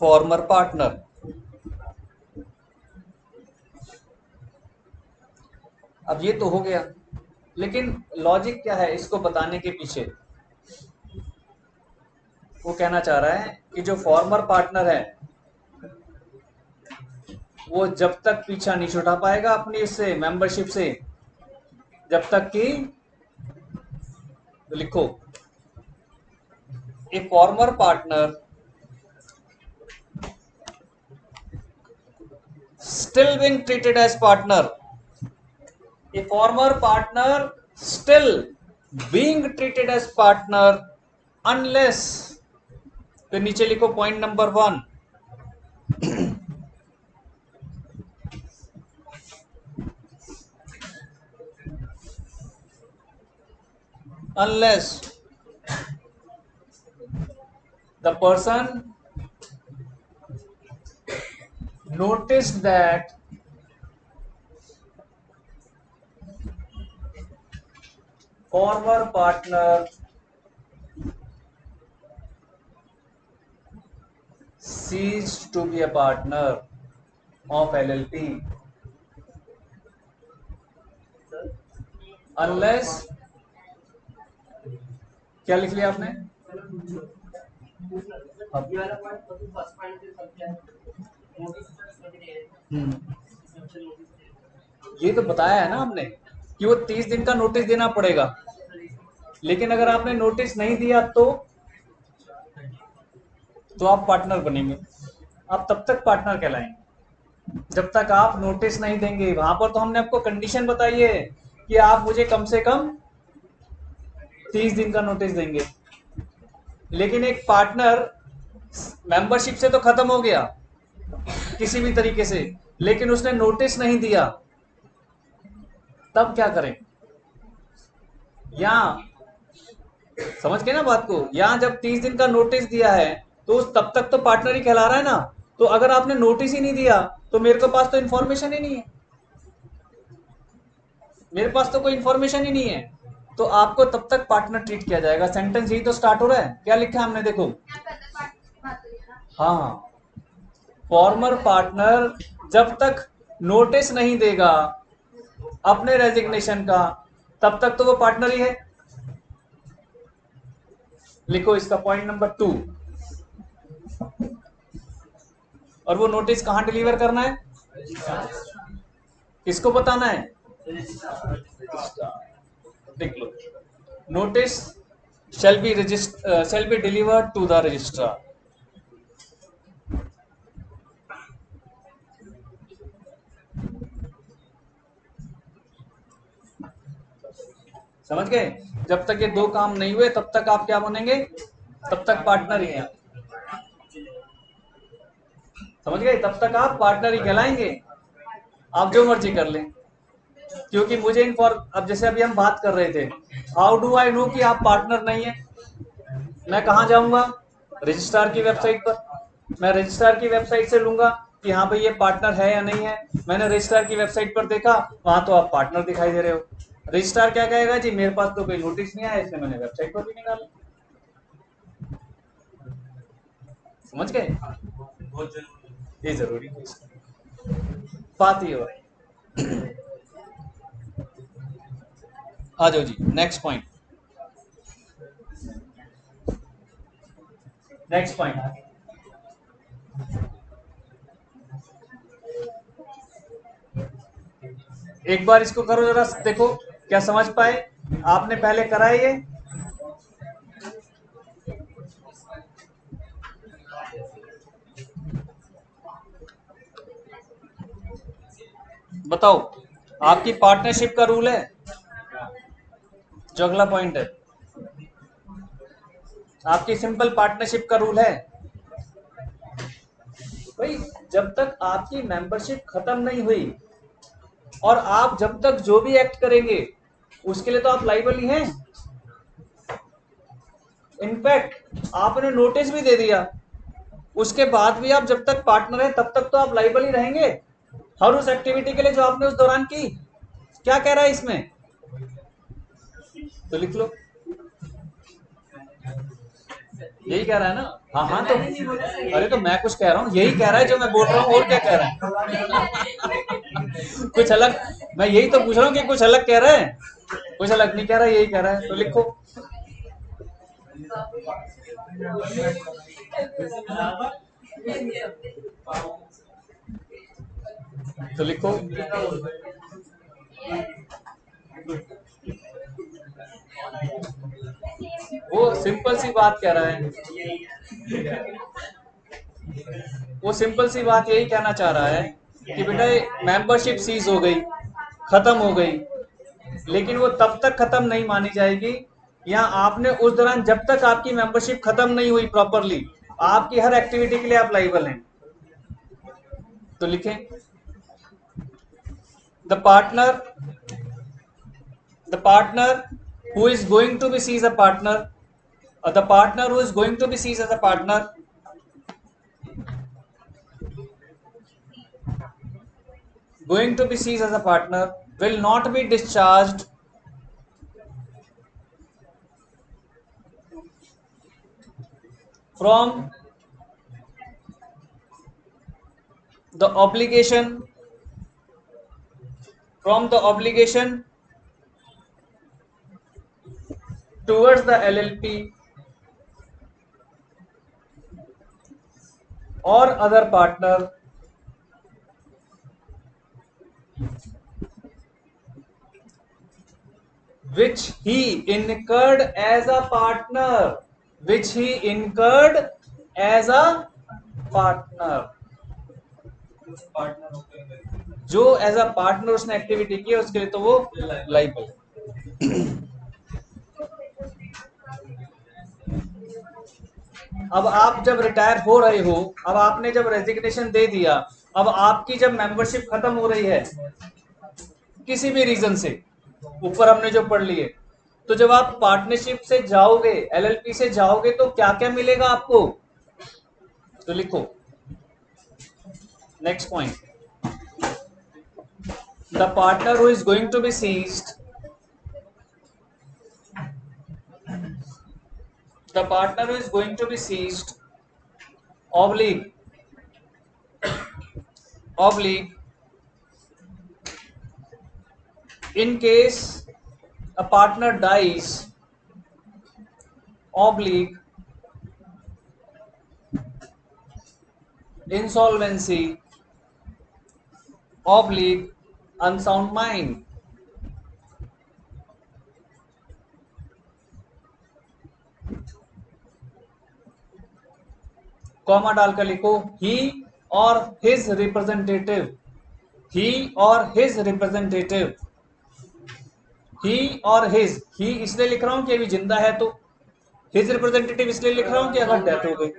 former partner। अब ये तो हो गया, लेकिन लॉजिक क्या है इसको बताने के पीछे? वो कहना चाह रहा है कि जो फॉर्मर पार्टनर है वो जब तक पीछा नहीं छुटा पाएगा अपनी इससे मेंबरशिप से, जब तक कि, तो लिखो, ए farmer partner still being treated as partner, a former partner still being treated as partner unless, तो नीचे लिखो point number 1, unless the person noticed that former partner ceased to be a partner of LLP, unless, क्या लिख लिया आपने? ये तो बताया है ना हमने कि वो 30 दिन का नोटिस देना पड़ेगा, लेकिन अगर आपने नोटिस नहीं दिया तो आप पार्टनर बनेंगे, आप तब तक पार्टनर कहलाएंगे जब तक आप नोटिस नहीं देंगे। वहां पर तो हमने आपको कंडीशन बताई है कि आप मुझे कम से कम 30 दिन का नोटिस देंगे, लेकिन एक पार्टनर मेंबरशिप से तो खत्म हो गया किसी भी तरीके से, लेकिन उसने नोटिस नहीं दिया, तब क्या करें? यहां समझ गए ना बात को, यहां जब 30 दिन का नोटिस दिया है तो तब तक तो पार्टनर ही कहला रहा है ना। तो अगर आपने नोटिस ही नहीं दिया तो मेरे के पास तो इन्फॉर्मेशन ही नहीं है, मेरे पास तो कोई इन्फॉर्मेशन ही नहीं है, तो आपको तब तक पार्टनर ट्रीट किया जाएगा। सेंटेंस यही तो स्टार्ट हो रहा है, क्या लिखा है हमने देखो, हाँ, फॉर्मर पार्टनर जब तक नोटिस नहीं देगा अपने रेजिग्नेशन का तब तक तो वो पार्टनर ही है। लिखो इसका पॉइंट नंबर 2, और वो नोटिस कहां डिलीवर करना है, किसको बताना है, देख लो, notice shall be delivered to the registrar। समझ गए? जब तक ये दो काम नहीं हुए तब तक आप क्या बनेंगे, तब तक पार्टनर ही हैं। समझ गए, तब तक आप पार्टनर ही कहलाएंगे, आप जो मर्जी कर लें। क्योंकि मुझे अब जैसे अभी हम बात कर रहे थे, हाउ डू आई नो कि आप पार्टनर नहीं है? मैं कहाँ जाऊंगा, रजिस्ट्रार की वेबसाइट पर। मैं रजिस्ट्रार की वेबसाइट से लूंगा कि हाँ भाई ये पार्टनर है या नहीं है। मैंने रजिस्ट्रार की वेबसाइट पर देखा, वहां तो आप पार्टनर दिखाई दे रहे हो। रजिस्ट्रार क्या कहेगा जी, मेरे पास तो कोई नोटिस नहीं आया, इसलिए मैंने वेबसाइट पर भी निकाला। समझ गए, ये जरूरी है, बात ये हो। आ जाओ जी, नेक्स्ट पॉइंट। नेक्स्ट पॉइंट, एक बार इसको करो जरा, देखो क्या समझ पाए। आपने पहले करा है ये, बताओ। आपकी पार्टनरशिप का रूल है, जो अगला पॉइंट है, आपकी सिंपल पार्टनरशिप का रूल है भाई, जब तक आपकी मेंबरशिप खत्म नहीं हुई और आप जब तक जो भी एक्ट करेंगे उसके लिए तो आप लाइबल ही हैं। इनफैक्ट आपने नोटिस भी दे दिया, उसके बाद भी आप जब तक पार्टनर हैं तब तक तो आप लाइबल ही रहेंगे हर उस एक्टिविटी के लिए जो आपने उस दौरान की। क्या कह रहा है इसमें, तो लिख लो, यही कह रहा है ना। हाँ हाँ, तो अरे तो मैं कुछ कह रहा हूँ, यही कह रहा है जो मैं बोल रहा हूँ, और क्या कह रहा है? कुछ अलग, मैं यही तो पूछ रहा हूँ कि कुछ अलग कह रहा है? कुछ अलग नहीं कह रहा, यही कह रहा है, तो लिखो। तो लिखो, वो सिंपल सी बात कह रहा है, वो सिंपल सी बात यही कहना चाह रहा है कि बेटा मेंबरशिप सीज हो गई, खत्म हो गई, लेकिन वो तब तक खत्म नहीं मानी जाएगी, या आपने उस दौरान जब तक आपकी मेंबरशिप खत्म नहीं हुई प्रॉपरली, आपकी हर एक्टिविटी के लिए आप लाइबल हैं। तो लिखें, the partner who is going to be seized a partner, or the partner who is going to be seized as a partner will not be discharged from the obligation towards the LLP or other partner which he incurred as a partner, जो as a partner उसने activity की है उसके लिए तो वो liable. अब आप जब रिटायर हो रहे हो, अब आपने जब रेजिग्नेशन दे दिया, अब आपकी जब मेंबरशिप खत्म हो रही है किसी भी रीजन से, ऊपर हमने जो पढ़ लिए, तो जब आप पार्टनरशिप से जाओगे, एलएलपी से जाओगे, तो क्या क्या मिलेगा आपको, तो लिखो next point, the partner who is going to be ceased, the partner who is going to be seized oblique in case a partner dies, oblique insolvency, oblique unsound mind। Comma डालकर लिखो, ही और हिज रिप्रेजेंटेटिव, ही और his, ही इसलिए लिख रहा हूं कि अभी जिंदा है, तो हिज रिप्रेजेंटेटिव इसलिए लिख रहा हूं कि अगर डेथ हो गई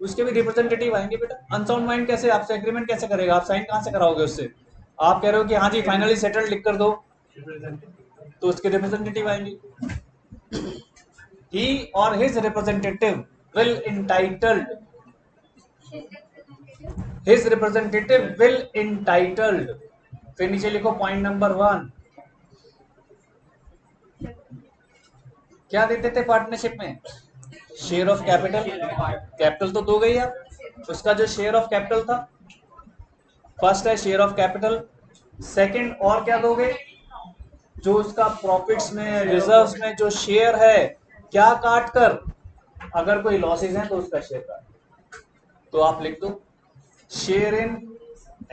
उसके भी रिप्रेजेंटेटिव आएंगे बेटा। अनसाउंड माइंड कैसे आपसे एग्रीमेंट कैसे करेगा, आप साइन कहां से कराओगे उससे? आप कह रहे हो कि हाँ जी फाइनली सेटल्ड लिख कर दो, तो उसके रिप्रेजेंटेटिव आएंगे। ही और his representative will entitled, his representative will entitled. फिर नीचे लिखो पॉइंट नंबर 1, क्या देते थे पार्टनरशिप में? Share of capital. कैपिटल तो दो गई आप, उसका जो शेयर ऑफ कैपिटल था, फर्स्ट है शेयर ऑफ कैपिटल, सेकंड और क्या दोगे? जो उसका प्रॉफिट्स में रिजर्व्स में जो शेयर है, क्या काट कर? अगर कोई लॉसेज है तो उसका शेयर काट, तो आप लिख दो share in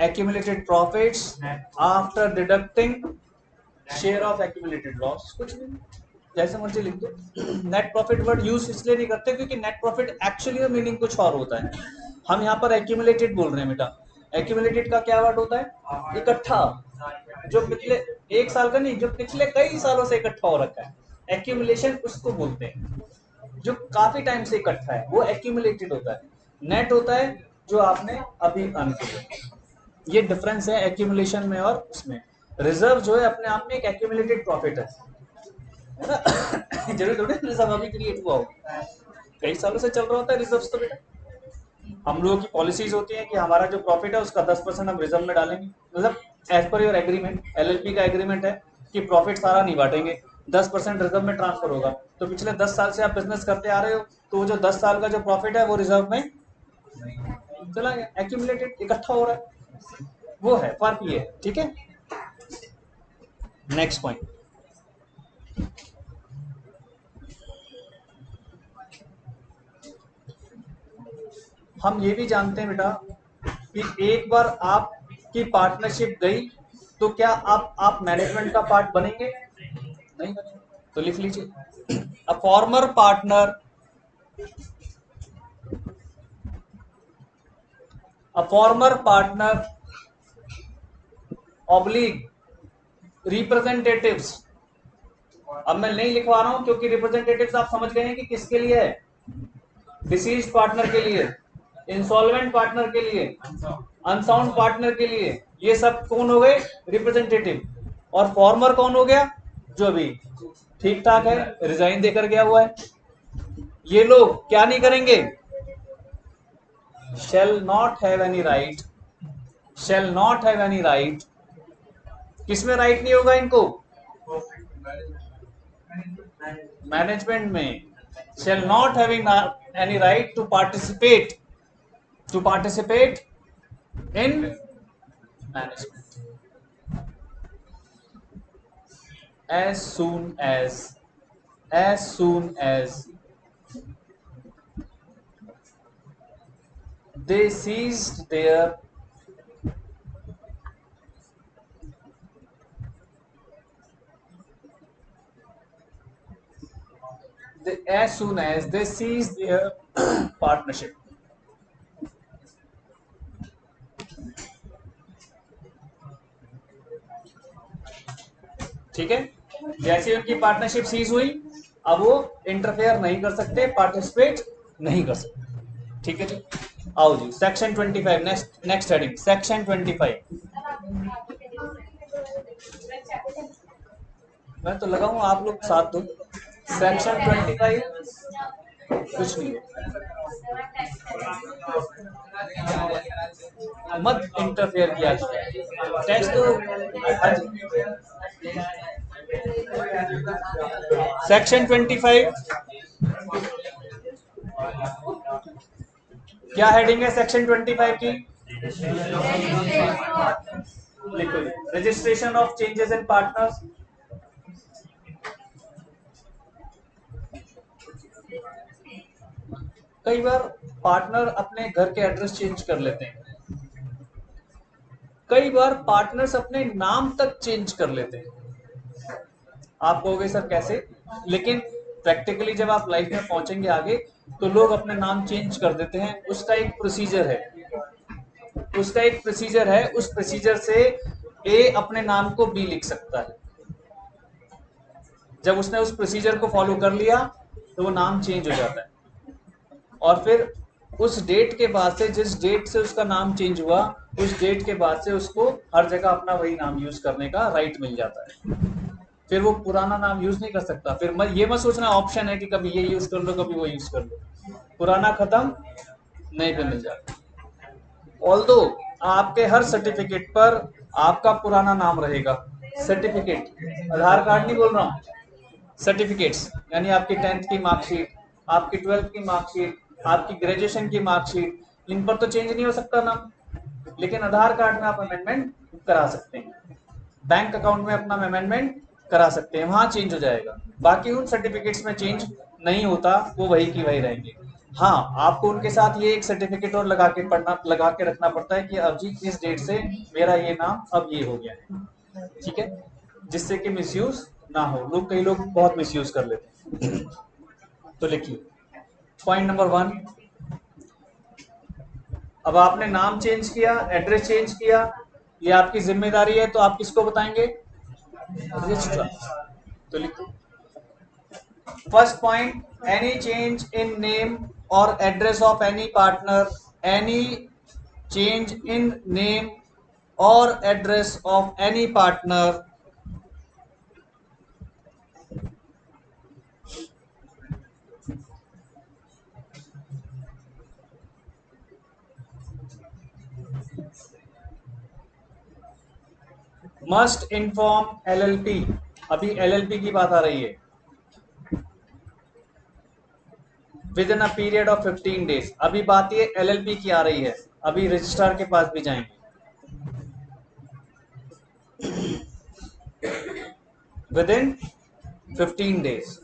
accumulated profits after deducting share of accumulated loss, कुछ नहीं, जैसे मर्जी लिख दो। नेट प्रॉफिट वर्ड यूज इसलिए नहीं करते क्योंकि नेट प्रॉफिट एक्चुअली में मीनिंग कुछ और होता है, हम यहाँ पर एक्यूमुलेटेड बोल रहे हैं बेटा। एक्यूमुलेटेड का क्या वर्ड होता है? इकट्ठा, जो पिछले एक साल का नहीं, जो पिछले कई सालों से इकट्ठा हो रखा है, एक्यूमुलेशन उसको बोलते हैं। जो काफी टाइम से इकट्ठा है वो एक्यूमुलेटेड होता है। नेट होता है जो आपने अभी अर्न किया। ये डिफरेंस है एक्यूमुलेशन में और उसमें। रिजर्व जो है अपने आप में एक एक्यूमुलेटेड प्रॉफिट है ना। जरूर थोड़े रिजर्व अभी क्रिएट हुआ हो, कई सालों से चल रहा होता है रिजर्व। तो बेटा हम लोगों की पॉलिसीज होती है कि हमारा जो प्रॉफिट है उसका 10% हम रिजर्व में डालेंगे, मतलब as per your agreement, LLP का एग्रीमेंट है कि प्रॉफिट सारा नहीं बांटेंगे, 10% रिजर्व में ट्रांसफर होगा। तो पिछले 10 साल से आप बिजनेस करते आ रहे हो, तो जो 10 साल का जो प्रॉफिट है वो रिजर्व में चला गया, एक्यूमुलेटेड, इकट्ठा हो रहा है, वो है फर्क ये है, ठीक है। नेक्स्ट पॉइंट, हम ये भी जानते हैं बेटा कि एक बार आपकी पार्टनरशिप गई तो क्या आप मैनेजमेंट का पार्ट बनेंगे? नहीं बनेंगे, तो लिख लीजिए a former partner, a former partner oblique representatives. अब मैं नहीं लिखवा रहा हूं क्योंकि रिप्रेजेंटेटिव्स आप समझ गए हैं कि किसके लिए है? डिसीज्ड पार्टनर के लिए, इंसॉल्वेंट पार्टनर के लिए, अनसाउंड पार्टनर के लिए, ये सब कौन हो गए? रिप्रेजेंटेटिव। और फॉर्मर कौन हो गया? जो अभी ठीक ठाक है, रिजाइन देकर गया हुआ है। ये लोग क्या नहीं करेंगे? shall not have any right, shall not have any right। किसमें राइट नहीं होगा इनको? मैनेजमेंट में। shall not having any right to participate, to participate in management as soon as they ceased their as soon as they cease their partnership। ठीक है, जैसे उनकी partnership seize हुई, अब वो इंटरफेयर नहीं कर सकते, पार्टिसिपेट नहीं कर सकते। ठीक है जी, आओ जी सेक्शन 25, नेक्स्ट हेडिंग सेक्शन 25। मैं तो लगा हूं आप लोग साथ दो। सेक्शन 25 कुछ नहीं है, मत इंटरफेयर किया टेस्ट तो। सेक्शन 25 क्या हेडिंग है सेक्शन 25 की? लिखो registration of changes in partners. कई बार पार्टनर अपने घर के एड्रेस चेंज कर लेते हैं, कई बार पार्टनर्स अपने नाम तक चेंज कर लेते हैं। आप कहोगे सर कैसे? लेकिन प्रैक्टिकली जब आप लाइफ में पहुंचेंगे आगे तो लोग अपने नाम चेंज कर देते हैं, उसका एक प्रोसीजर है, उसका एक प्रोसीजर है, उस प्रोसीजर से ए अपने नाम को बी लिख सकता है, जब उसने उस प्रोसीजर को फॉलो कर लिया तो वो नाम चेंज हो जाता है, और फिर उस डेट के बाद से, जिस डेट से उसका नाम चेंज हुआ, उस डेट के बाद से उसको हर जगह अपना वही नाम यूज करने का राइट मिल जाता है। फिर वो पुराना नाम यूज नहीं कर सकता। फिर ये मत सोचना ऑप्शन है कि कभी ये यूज कर लो कभी वो यूज कर लो, पुराना खत्म नहीं पे मिल जाता। ऑल्दो आपके हर सर्टिफिकेट पर आपका पुराना नाम रहेगा। सर्टिफिकेट, आधार कार्ड नहीं बोल रहा हूँ, सर्टिफिकेट्स यानी आपकी 10th की मार्कशीट, आपकी 12th की मार्कशीट, आपकी ग्रेजुएशन की मार्कशीट, इन पर तो चेंज नहीं हो सकता नाम, लेकिन आधार कार्ड में आप अमेंडमेंट करा सकते हैं, बैंक अकाउंट में अपना अमेंडमेंट करा सकते हैं, वहां चेंज हो जाएगा। बाकी उन सर्टिफिकेट्स में चेंज नहीं होता, वो वही की वही रहेंगे। हाँ, आपको उनके साथ ये एक सर्टिफिकेट और लगा के रखना पड़ता है कि अब जी इस डेट से मेरा ये नाम अब ये हो गया है, ठीक है, जिससे कि मिसयूज ना हो। कई लोग बहुत मिसयूज कर लेते हैं। तो लिखिए पॉइंट नंबर 1, अब आपने नाम चेंज किया, एड्रेस चेंज किया, ये आपकी जिम्मेदारी है, तो आप किसको बताएंगे? रजिस्ट्रार। तो लिखो first point, any change in name or address of any partner, any change in name or address of any partner must inform LLP. अभी एलएलपी की बात आ रही है। Within a period of 15 days, अभी बात ये एलएलपी की आ रही है, अभी रजिस्ट्रार के पास भी जाएंगे। विद इन 15 डेज,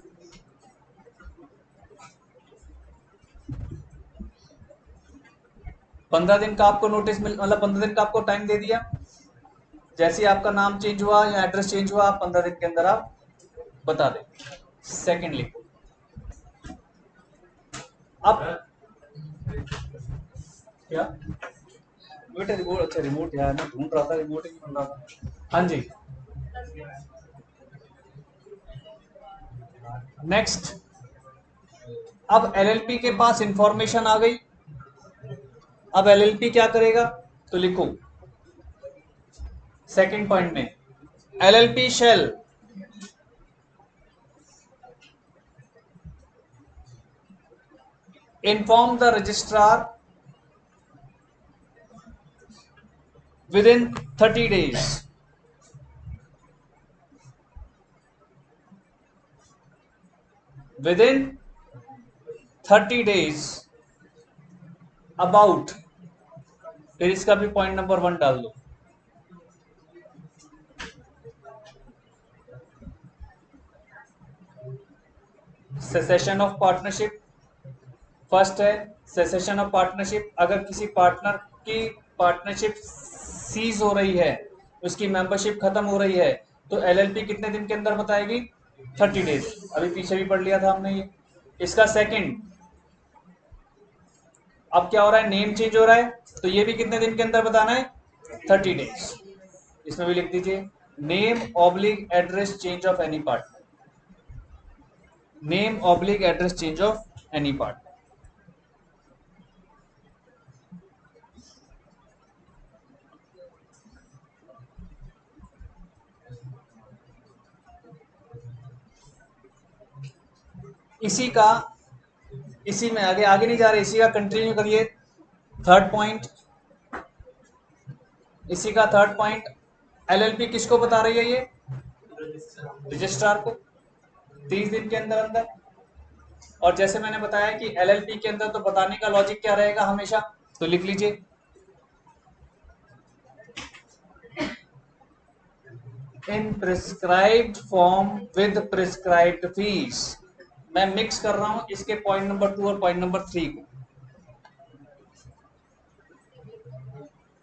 15 दिन का आपको नोटिस मतलब 15 दिन का आपको टाइम दे दिया। जैसे ही आपका नाम चेंज हुआ या एड्रेस चेंज हुआ, आप 15 दिन के अंदर आप बता दें। सेकेंड लिखो। अब क्या बेटा रिमोट, अच्छा रिमोट यार मैं ढूंढ रहा था, रिमोट ही नहीं मिल रहा था। हाँ जी, नेक्स्ट, अब एलएलपी के पास इंफॉर्मेशन आ गई। अब एलएलपी क्या करेगा? तो लिखो सेकंड पॉइंट में, LLP shall inform the registrar within 30 days within 30 days about, फिर इसका भी पॉइंट नंबर 1 डाल दो। सेसेशन ऑफ पार्टनरशिप, फर्स्ट है सेसेशन ऑफ पार्टनरशिप। अगर किसी पार्टनर की पार्टनरशिप सीज हो रही है, उसकी मेंबरशिप खत्म हो रही है, तो एलएलपी कितने दिन के अंदर बताएगी? 30 डेज। अभी पीछे भी पढ़ लिया था हमने ये। इसका सेकंड, अब क्या हो रहा है? नेम चेंज हो रहा है, तो ये भी कितने दिन के अंदर बताना है? 30 डेज। इसमें भी लिख दीजिए name oblique address change of any partner, name oblique address change of any partner. इसी का, इसी में आगे आगे नहीं जा रहे, इसी का कंटिन्यू करिए। थर्ड पॉइंट, इसी का थर्ड पॉइंट, एलएलपी किसको बता रही है? ये रजिस्ट्रार को, 30 दिन के अंदर अंदर। और जैसे मैंने बताया कि एलएलपी के अंदर तो बताने का लॉजिक क्या रहेगा हमेशा, तो लिख लीजिए in prescribed form with prescribed fees. मैं मिक्स कर रहा हूं इसके पॉइंट नंबर 2 और पॉइंट नंबर 3 को।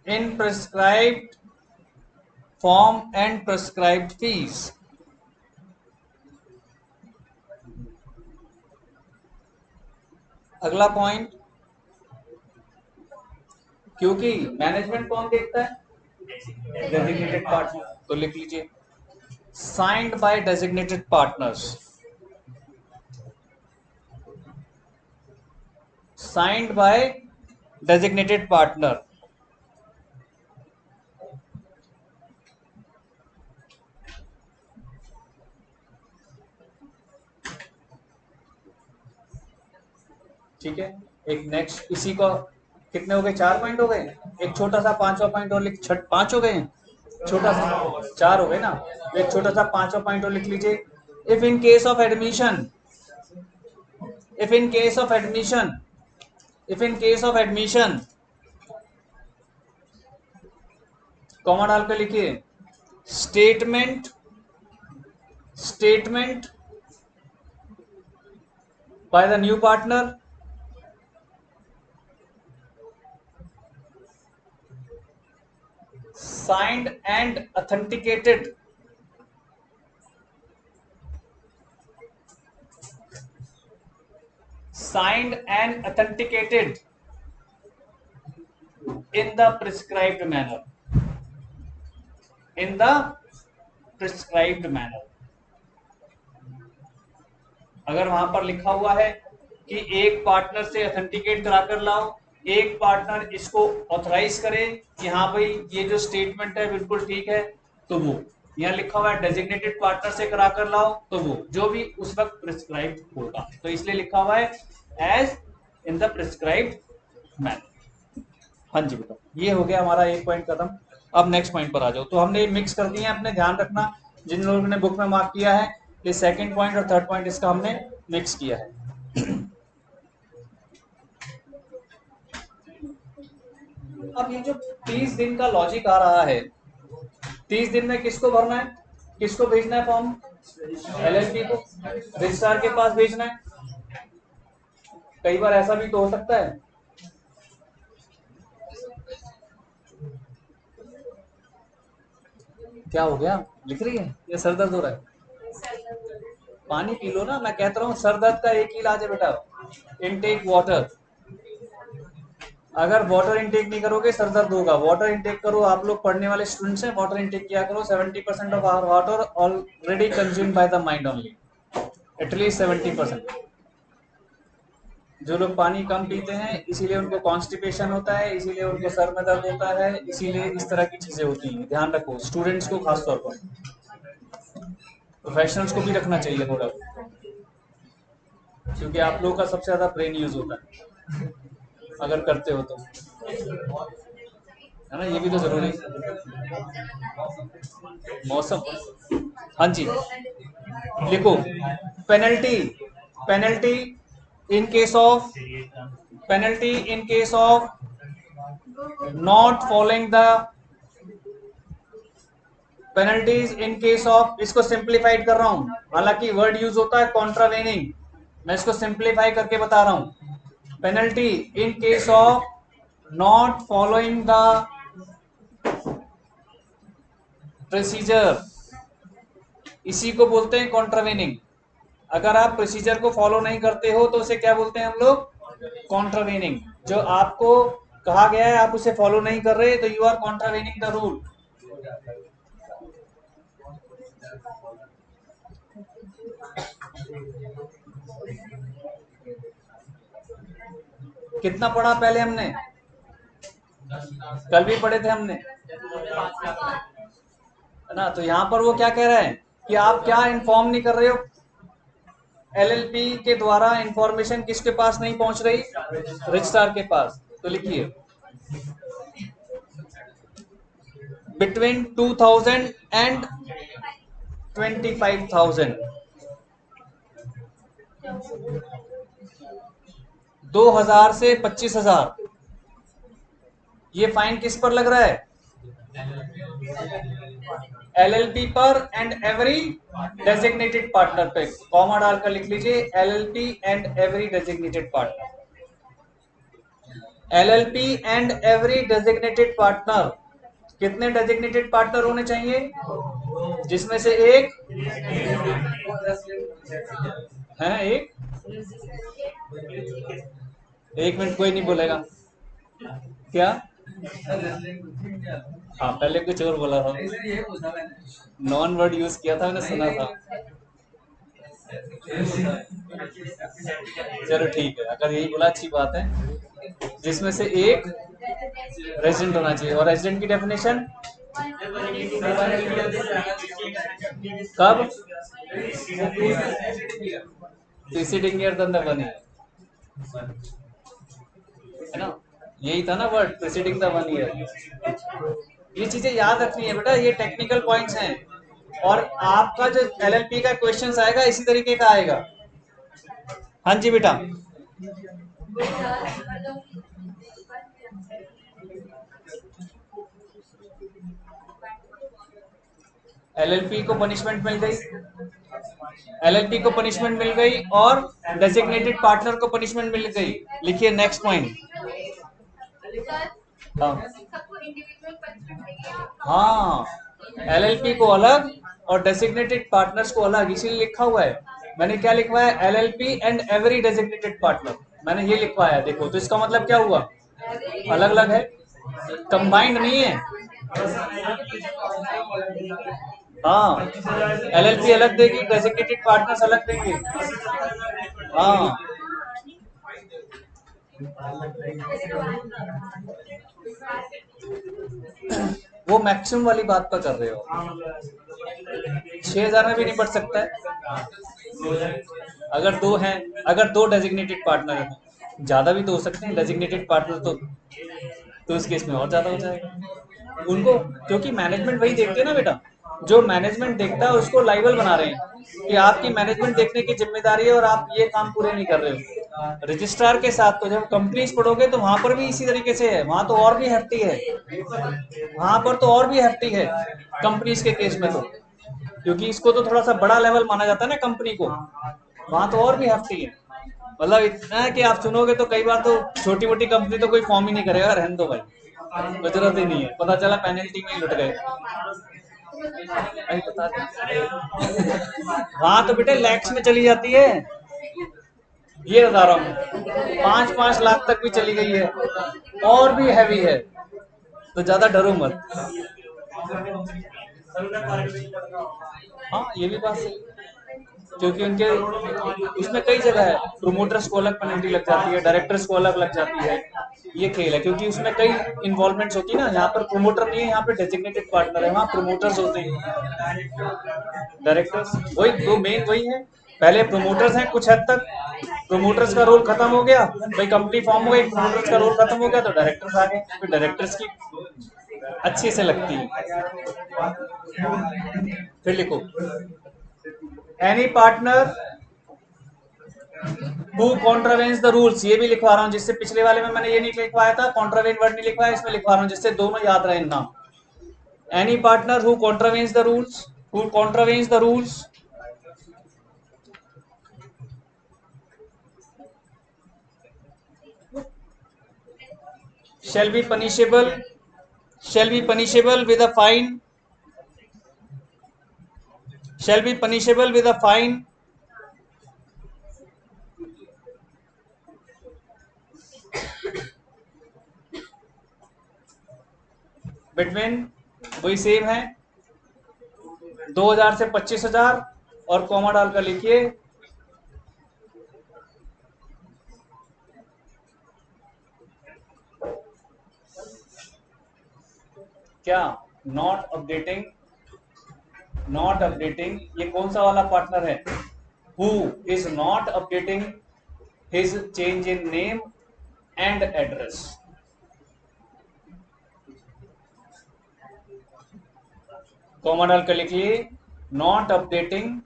In prescribed form and prescribed fees. अगला पॉइंट, क्योंकि मैनेजमेंट कौन देखता है? डेजिग्नेटेड पार्टनर, तो लिख लीजिए signed by designated partners, signed by designated partner. ठीक है, एक नेक्स्ट इसी को, कितने हो गए, 4 पॉइंट हो गए, एक छोटा सा 5वां पॉइंट और लिख, 5 हो गए हैं, छोटा सा 4 हो गए ना, एक छोटा सा 5वां पॉइंट और लिख लीजिए। If in case of admission, if in case of admission, if in case of admission, comma डाल कर लिखिए, statement, statement by the new partner, signed and authenticated, signed and authenticated in the prescribed manner, in the prescribed manner. अगर वहां पर लिखा हुआ है कि एक पार्टनर से ऑथेंटिकेट करा कर लाओ, एक पार्टनर इसको ऑथराइज करे कि हाँ भाई ये जो स्टेटमेंट है बिल्कुल ठीक है, तो वो यहाँ लिखा हुआ है डेजिग्नेटेड पार्टनर से करा कर लाओ, तो वो जो भी उस वक्त प्रिस्क्राइब्ड होगा, तो इसलिए लिखा हुआ है as in the prescribed manner. हाँ जी बेटा, ये हो गया हमारा एक पॉइंट खत्म। अब नेक्स्ट पॉइंट पर आ जाओ। तो हमने मिक्स कर दिए, अपने ध्यान रखना जिन लोगों ने बुक में मार्क किया है, ये सेकंड पॉइंट और थर्ड पॉइंट इसका हमने मिक्स किया है। अब ये जो 30 दिन का लॉजिक आ रहा है, 30 दिन में किसको भरना है, किसको भेजना है फॉर्म, एलएलपी को रजिस्ट्रार के पास भेजना है। कई बार ऐसा भी तो हो सकता है, क्या हो गया, लिख रही है या सर दर्द हो रहा है, पानी पी लो ना, मैं कहता रहा हूँ सर दर्द का एक ही इलाज है बेटा, इनटेक वाटर। अगर वाटर इनटेक नहीं करोगे सर दर्द होगा, वाटर इनटेक करो। आप लोग पढ़ने वाले स्टूडेंट्स हैं, वाटर इनटेक किया करो। 70% of our water already consumed by the mind only, at least 70%। जो लोग पानी कम पीते हैं इसीलिए उनको कॉन्स्टिपेशन होता है, इसीलिए उनको सर में दर्द होता है, इसीलिए इस तरह की चीजें होती हैं। ध्यान रखो, स्टूडेंट्स को खासतौर पर, प्रोफेशनल्स को भी रखना चाहिए थोड़ा, क्योंकि आप लोगों का सबसे ज्यादा ब्रेन यूज होता है अगर करते हो तो, है ना, ये भी तो जरूरी है। मौसम, हाँ जी, लिखो penalty, penalty in case of, penalty in case of not following the, penalties in case of, इसको सिंप्लीफाइड कर रहा हूं, हालांकि वर्ड यूज होता है कॉन्ट्रावेनिंग, मैं इसको सिंप्लीफाई करके बता रहा हूं। Penalty in case of not following the procedure, इसी को बोलते हैं कॉन्ट्रावेनिंग। अगर आप प्रोसीजर को फॉलो नहीं करते हो तो उसे क्या बोलते हैं हम लोग, कॉन्ट्रावेनिंग। जो आपको कहा गया है आप उसे फॉलो नहीं कर रहे तो यू आर कॉन्ट्रावेनिंग द रूल। कितना पढ़ा पहले हमने, कल भी पढ़े थे हमने, है ना। तो यहां पर वो क्या कह रहा है कि आप क्या इन्फॉर्म नहीं कर रहे हो, एलएलपी के द्वारा इंफॉर्मेशन किसके पास नहीं पहुंच रही, रजिस्ट्रार के पास। तो लिखिए बिटवीन 2000 एंड 25,000, 2000 से 25,000, ये फाइन किस पर लग रहा है, एलएलपी पर एंड एवरी डेजिग्नेटेड पार्टनर पे। कॉमा डालकर लिख लीजिए LLP and every designated partner, LLP and every designated partner. कितने डेजिग्नेटेड पार्टनर होने चाहिए, जिसमें से एक है, एक मिनट कोई नहीं बोलेगा क्या, हाँ पहले कुछ और बोला था, नॉन वर्ड यूज किया था, मैंने सुना था। चलो ठीक है, अगर यही बोला अच्छी बात है। जिसमें से एक रेजिडेंट होना चाहिए, और रेजिडेंट की डेफिनेशन कब? Preceding year then the 1 year, है ना? यही था ना वर्ड, प्रीसीडिंग द 1 ईयर। ये चीजें याद रखनी है बेटा, ये टेक्निकल पॉइंट्स हैं। और आपका जो एलएलपी का क्वेश्चंस आएगा इसी तरीके का आएगा। हाँ जी बेटा। एलएलपी को पनिशमेंट मिल गई, एलएलपी को पनिशमेंट मिल गई और डेजिग्नेटेड पार्टनर को पनिशमेंट मिल गई। लिखिए नेक्स्ट पॉइंट। हाँ हाँ, एलएलपी को अलग और डेजिग्नेटेड पार्टनर्स को अलग, इसीलिए लिखा हुआ है। मैंने क्या लिखवाया? LLP and every designated partner, मैंने ये लिखवाया। देखो तो इसका मतलब क्या हुआ? अलग अलग है, कंबाइंड नहीं है। हाँ, एलएलपी अलग देगी, डेजिग्नेटेड पार्टनर्स अलग देंगे। हाँ वो मैक्सिमम वाली बात पर कर रहे हो, 6,000 में भी नहीं बढ़ सकता है। अगर दो हैं, अगर दो डेजिग्नेटेड पार्टनर हैं, ज्यादा भी तो हो सकते हैं डेजिग्नेटेड पार्टनर, तो इस केस में और ज्यादा हो जाएगा उनको, क्योंकि मैनेजमेंट वही देखते हैं ना बेटा। जो मैनेजमेंट देखता है उसको लाइबल बना रहे हैं कि आपकी मैनेजमेंट देखने की जिम्मेदारी है और आप ये काम पूरे नहीं कर रहे हो। रजिस्ट्रार के साथ तो जब कंपनीज पढ़ोगे तो वहां पर भी इसी तरीके से है, वहां तो और भी hefty है, वहां पर तो और भी hefty है कंपनीज के केस में तो, क्योंकि इसको तो थोड़ा सा बड़ा लेवल माना जाता है ना कंपनी को, वहां तो और भी hefty है। मतलब इतना है कि आप सुनोगे तो कई बार तो छोटी मोटी कंपनी तो कोई फॉर्म ही नहीं करेगा, रहने दो भाई, कोई जरूरत ही नहीं है, पता चला पेनल्टी में ही लुट गए। भाई बता दें, वहां तो बेटे लैक्स में चली जाती है, ये बता रहा हूँ, 5-5 लाख तक भी चली गई है, और भी हैवी है, तो ज्यादा डरो मत। हाँ ये भी बात सही, क्योंकि उनके उसमें कई जगह है, प्रोमोटर्स को अलग पेनल्टी लग जाती है, डायरेक्टर्स को अलग लग जाती है। ये खेल है, क्योंकि उसमें कई इन्वॉल्वमेंट्स होती है ना, यहाँ पर प्रोमोटर नहीं है, यहाँ पे डेजिग्नेटेड पार्टनर है, वहाँ प्रोमोटर्स होते हैं, डायरेक्टर्स वही दो मेन वही है। पहले प्रोमोटर्स हैं कुछ हद तक, प्रोमोटर्स का रोल खत्म हो गया, भाई कंपनी फॉर्म हो गई, प्रोमोटर्स का रोल खत्म हो गया तो डायरेक्टर्स आ गए, फिर डायरेक्टर्स की अच्छी से लगती है। फिर लिखो any partner who contravenes the rules, ये भी लिखवा रहा हूँ, जिससे पिछले वाले में मैंने ये नहीं लिखवाया था, कॉन्ट्रावेन वर्ड नहीं लिखवाया, इसमें लिखवा रहा हूँ जिससे दोनों याद रहे नाम। Any partner who contravenes the rules, who contravenes the rules shall be punishable, shall be punishable with a fine, shall be punishable with a fine between, वही सेम है, 2,000 से 25,000, और कॉमा डालकर लिखिए क्या? नॉट अपडेटिंग, नॉट अपडेटिंग, ये कौन सा वाला पार्टनर है? Who is not updating his change in name and address, comma डालकर लिखिए not updating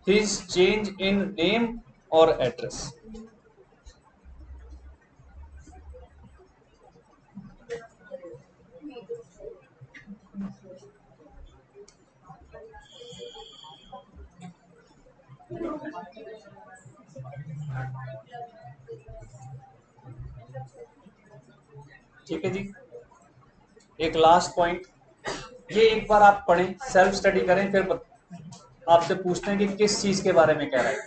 his change in name or address. ठीक है जी, एक लास्ट पॉइंट, ये एक बार आप पढ़ें, सेल्फ स्टडी करें, फिर आपसे पूछते हैं कि किस चीज के बारे में कह रहा है।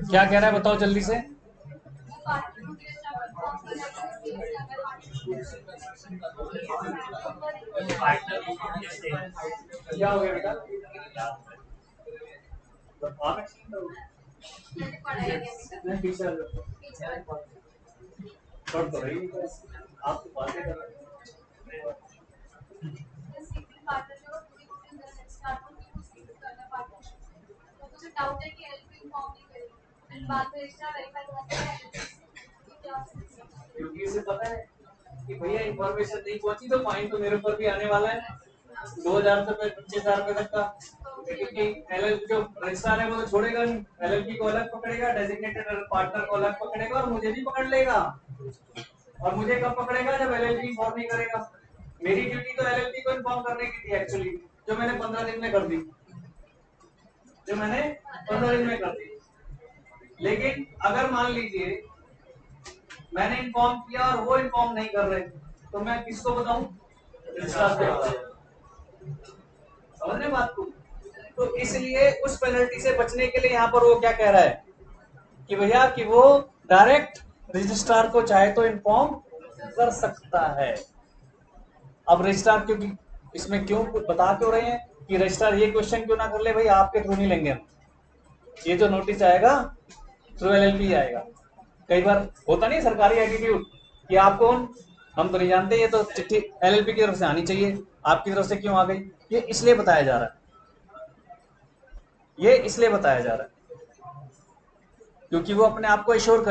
क्या कह रहा है बताओ जल्दी से। क्या हो गया बेटा? नहीं टीचर पढ़ तो रही है, आप तो बातें कर रहे हैं। डाउट है कि एलपी फॉर्म नहीं करेगी बाद में रजिस्टर वेरीफाई करना क्योंकि इसे पता है कि भैया इंफॉर्मेशन नहीं पहुंची तो फाइन तो मेरे ऊपर भी आने वाला है 2000 से 25,000 रुपए तक का। क्योंकि एलएल जो रजिस्ट्रार है वो तो छोड़ेगा नहीं, एलएलपी को अलग पकड़ेगा, डेजिग्नेटेड पार्टनर को अलग पकड़ेगा और मुझे भी पकड़ लेगा। और मुझे कब पकड़ेगा? जब एलएलपी इन्फॉर्म नहीं करेगा। मेरी ड्यूटी तो एलएलपी को इन्फॉर्म करने की थी एक्चुअली, जो मैंने 15 दिन में कर दी, जो मैंने 15 दिन में कर दी। लेकिन अगर मान लीजिए मैंने इन्फॉर्म किया और वो इन्फॉर्म नहीं कर रहे तो मैं किसको बताऊं? रजिस्ट्रार को बताऊं। समझ रहे बात को? तो इसलिए उस पेनल्टी से बचने के लिए यहाँ पर वो क्या कह रहा है कि भैया कि वो डायरेक्ट रजिस्ट्रार को चाहे तो इन्फॉर्म कर सकता है। अब रजिस्ट्रार क्योंकि इसमें क्यों बता क्यों रहे हैं कि रजिस्ट्रार ये क्वेश्चन क्यों ना कर ले, भाई आपके थ्रू नहीं लेंगे हम, ये जो नोटिस आएगा थ्रू एलएलपी आएगा। कई बार होता नहीं सरकारी एटीट्यूड कि आप कौन, हम तो नहीं जानते, ये तो चिट्ठी एलएलपी की तरफ से आनी चाहिए, आपकी तरफ से क्यों आ गई? ये इसलिए बताया जा रहा है, ये इसलिए बताया जा रहा है क्योंकि वो अपने आप को इंश्योर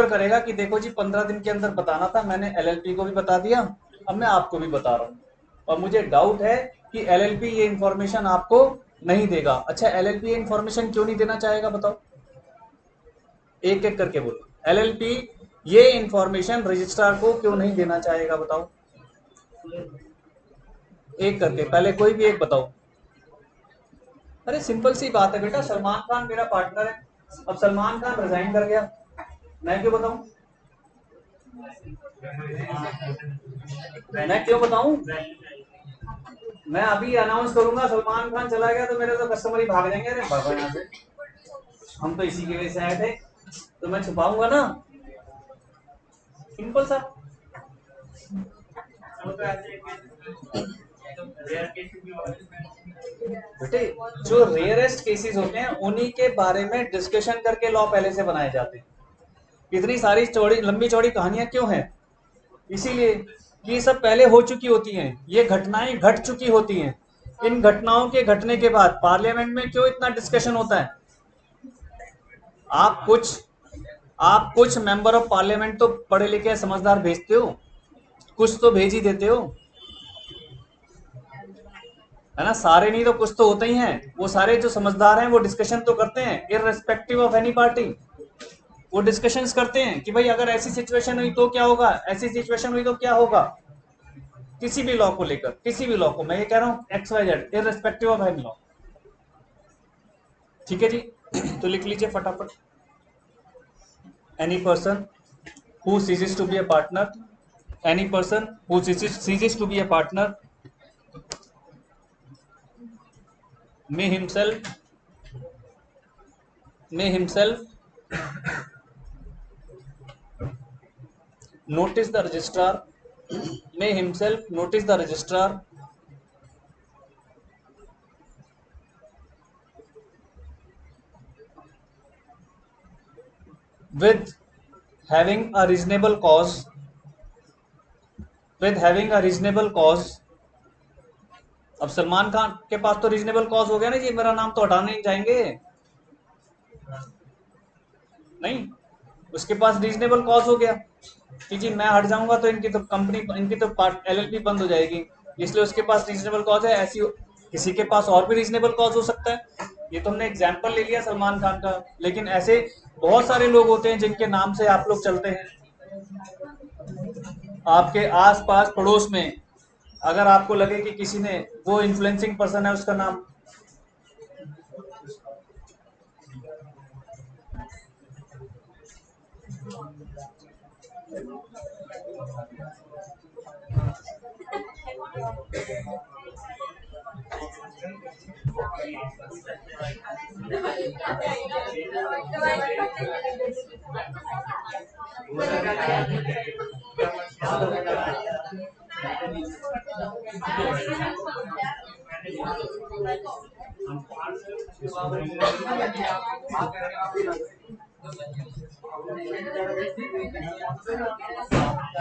करेगा कि देखो जी 15 दिन के अंदर बताना था, मैंने एलएलपी को भी बता दिया, अब मैं आपको भी बता रहा हूँ और मुझे डाउट है कि एलएलपी ये इंफॉर्मेशन आपको नहीं देगा। अच्छा एलएलपी ये इंफॉर्मेशन क्यों नहीं देना चाहेगा बताओ? एक एक करके बोलो। एलएलपी ये इंफॉर्मेशन रजिस्ट्रार को क्यों नहीं देना चाहेगा बताओ? एक करके, पहले कोई भी एक बताओ। अरे सिंपल सी बात है बेटा, सलमान खान मेरा पार्टनर है, अब सलमान खान रिजाइन कर गया, मैं क्यों बताऊं? मैं क्यों बताऊं? मैं अभी अनाउंस करूंगा सलमान खान चला गया तो मेरे तो कस्टमर ही भाग जाएंगे, अरे भागो यहाँ से, हम तो इसी की वजह से आए थे, तो मैं छुपाऊंगा ना, सिंपल सा। बेटे जो रेयरेस्ट केसेस होते हैं उन्हीं के बारे में डिस्कशन करके लॉ पहले से बनाए जाते हैं। इतनी सारी चौड़ी लंबी चौड़ी कहानियां क्यों हैं? इसीलिए कि ये सब पहले हो चुकी होती हैं, ये घटनाएं घट चुकी होती हैं। इन घटनाओं के घटने के बाद पार्लियामेंट में क्यों इतना डिस्कशन होता है? आप कुछ आप कुछ मेंबर ऑफ पार्लियामेंट तो पढ़े लिखे समझदार भेजते हो, कुछ तो भेज ही देते हो, है ना? सारे नहीं तो कुछ तो होते ही हैं। वो सारे जो समझदार हैं वो डिस्कशन तो करते हैं, इररिस्पेक्टिव ऑफ एनी पार्टी। वो डिस्कशंस करते हैं कि भाई अगर ऐसी सिचुएशन हुई तो क्या होगा, ऐसी सिचुएशन हुई तो क्या होगा। किसी भी लॉ को लेकर, किसी भी लॉ को, मैं ये कह रहा हूँ X Y Z, irrespective of any law. ठीक है जी। तो लिख लीजिए फटाफट। Any person who ceases to be a partner, any person who ceases to be a partner may himself notice the registrar may himself notice the registrar with having a reasonable cause अब सलमान खान के पास तो reasonable cause हो गया ना जी, मेरा नाम तो हटाने नहीं जाएंगे नहीं, उसके पास रीजनेबल कॉज हो गया कि जी मैं हट जाऊंगा तो इनकी तो कंपनी, इनकी तो LLP बंद हो जाएगी, इसलिए उसके पास रीजनेबल कॉज है। ऐसी किसी के पास और भी रीजनेबल कॉज हो सकता है। ये तो हमने एग्जाम्पल ले लिया सलमान खान का, लेकिन ऐसे बहुत सारे लोग होते हैं जिनके नाम से आप लोग चलते हैं। आपके आस पास पड़ोस में अगर आपको लगे कि किसी ने, वो इन्फ्लुएंसिंग पर्सन है, उसका नाम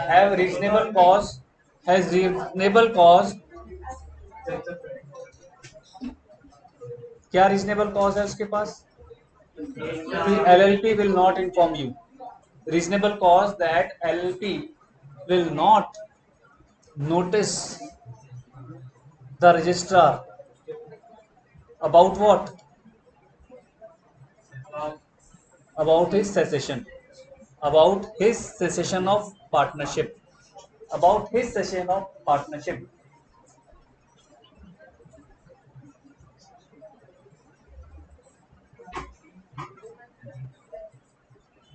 have reasonable cause, has reasonable cause, क्या रीजनेबल कॉज है उसके पास कि LLP will not inform you. Reasonable cause that LLP will not notice the registrar about what? About his cessation. About his cessation of partnership. About his cessation of partnership.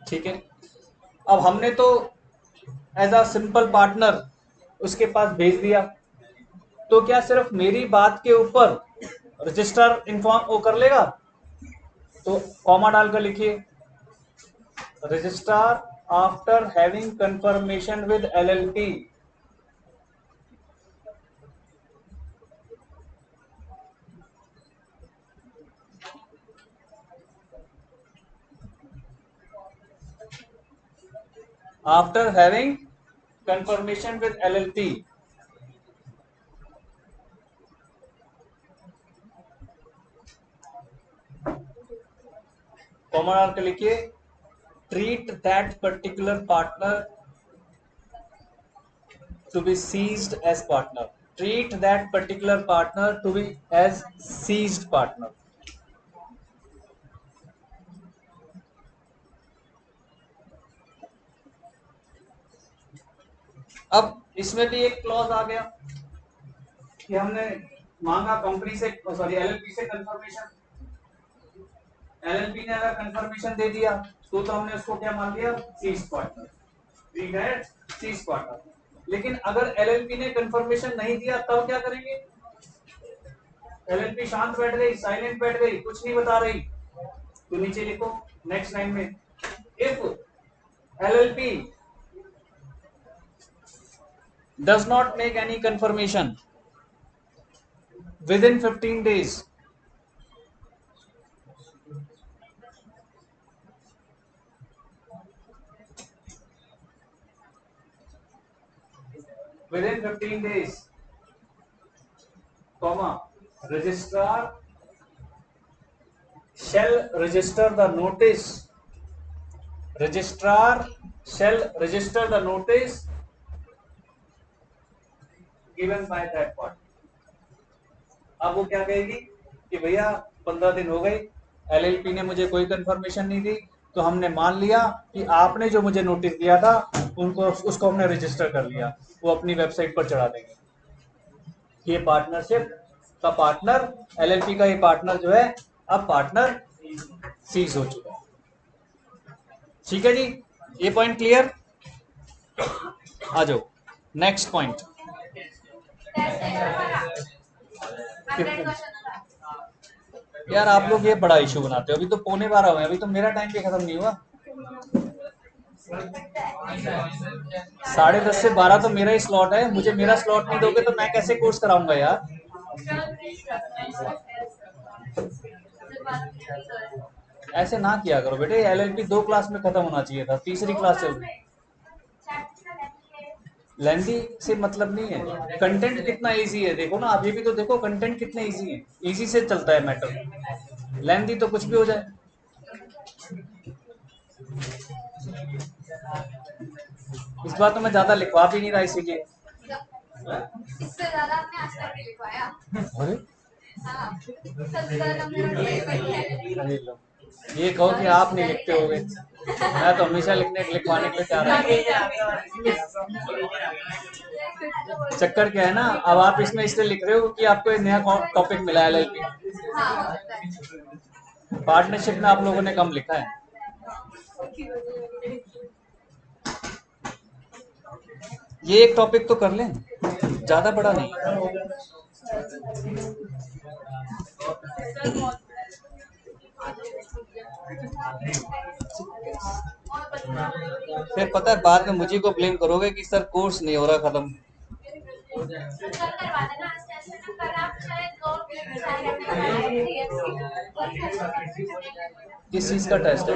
ठीक है। अब हमने तो as a simple partner उसके पास भेज दिया, तो क्या सिर्फ मेरी बात के ऊपर रजिस्ट्रार इन्फॉर्म वो कर लेगा? तो कॉमा डालकर लिखिए, registrar after having confirmation with LLP after having confirmation with LLP comma डाल के लिखिए, treat that particular partner to be seized as partner. Treat that particular partner to be as seized partner. अब इसमें भी एक clause आ गया कि हमने मांगा कंपनी से, सॉरी LLP से कंफर्मेशन। LLP ने अगर कंफर्मेशन दे दिया तो हमने उसको क्या मान लिया? Ceased partner. ठीक है, सीज्ड पार्टनर। लेकिन अगर LLP ने कंफर्मेशन नहीं दिया तब क्या करेंगे? LLP शांत बैठ गई, साइलेंट बैठ गई, कुछ नहीं बता रही, तो नीचे लिखो नेक्स्ट लाइन में, if LLP does not make any confirmation within 15 days within 15 days comma registrar shall register the notice, registrar shall register the notice given by that party। अब वो क्या कहेगी कि भैया 15 दिन हो गए, LLP ने मुझे कोई कंफर्मेशन नहीं दी, तो हमने मान लिया कि आपने जो मुझे नोटिस दिया था उनको, उसको हमने रजिस्टर कर लिया, वो अपनी वेबसाइट पर चढ़ा देंगे। ये पार्टनरशिप का पार्टनर, LLP का ये पार्टनर जो है अब पार्टनर सीज हो चुका है। ठीक है जी, ये पॉइंट क्लियर? आ जाओ नेक्स्ट पॉइंट। यार आप लोग ये बड़ा इशू बनाते हो, अभी तो 11:15 हुए, अभी तो मेरा टाइम भी खत्म नहीं हुआ। 10:30 से 12 तो मेरा ही स्लॉट है, मुझे मेरा स्लॉट नहीं दोगे तो मैं कैसे कोर्स कराऊंगा यार? ऐसे ना किया करो बेटे, LLP 2 क्लास में खत्म होना चाहिए था, तीसरी क्लास चल रही। लेंदी से मतलब नहीं है, कंटेंट कितना इजी है देखो ना, आप ये भी तो देखो कंटेंट कितने इजी है, इजी से चलता है मैटर, लेंदी तो कुछ भी हो जाए। इस बार तो मैं ज्यादा लिखवा भी नहीं रहा इसीलिए। इससे ज्यादा आपने आज तक नहीं लिखवाया। अरे हाँ, सबसे ज्यादा मेरा टाइप है। अरे लो, ये कहो कि आप नहीं लिखते होगे, मैं तो हमेशा लिखवाने के लिए तैयार हूँ। चक्कर क्या है ना, अब आप इसमें इसलिए लिख रहे हो कि आपको एक नया टॉपिक मिला है एलएलपी। हाँ, पार्टनरशिप में आप लोगों ने कम लिखा है। ये एक टॉपिक तो कर लें, ज्यादा बड़ा नहीं है। फिर पता है बाद में मुझी को ब्लेम करोगे कि सर कोर्स नहीं हो रहा खत्म। किस चीज का टेस्ट है?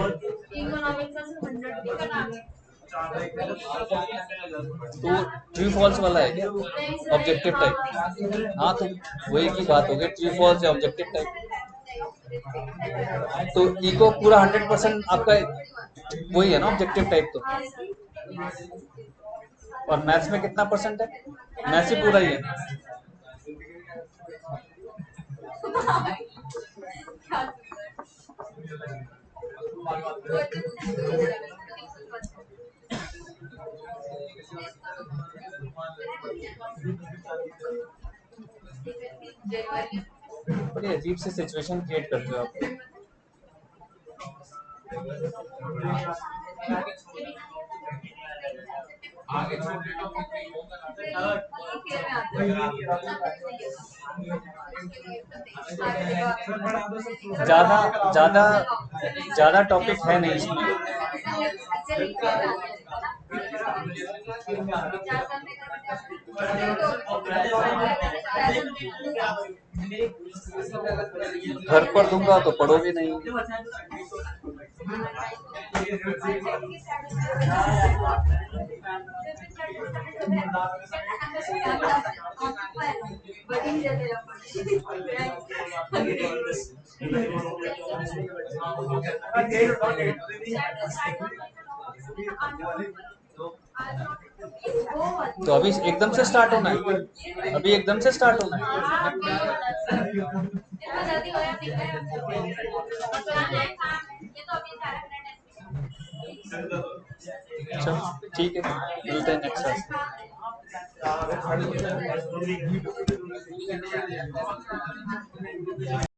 तो ट्रू फॉल्स वाला है क्या? Objective type? हाँ तो वही की बात हो गई, ट्रू फॉल्स या ऑब्जेक्टिव टाइप। तो इको पूरा 100% आपका वही है ना, ऑब्जेक्टिव टाइप तो। और मैथ्स में कितना परसेंट है? मैथ्स ही पूरा ही है। बड़ी अजीब सी सिचुएशन क्रिएट करते हो आप। ज्यादा ज्यादा ज्यादा टॉपिक है नहीं इसमें। घर पर दूंगा तो पढ़ोगे नहीं। तो अभी एकदम से स्टार्ट होना है, अभी एकदम से स्टार्ट होना है। चलो ठीक है, मिलते हैं नेक्स्ट क्लास।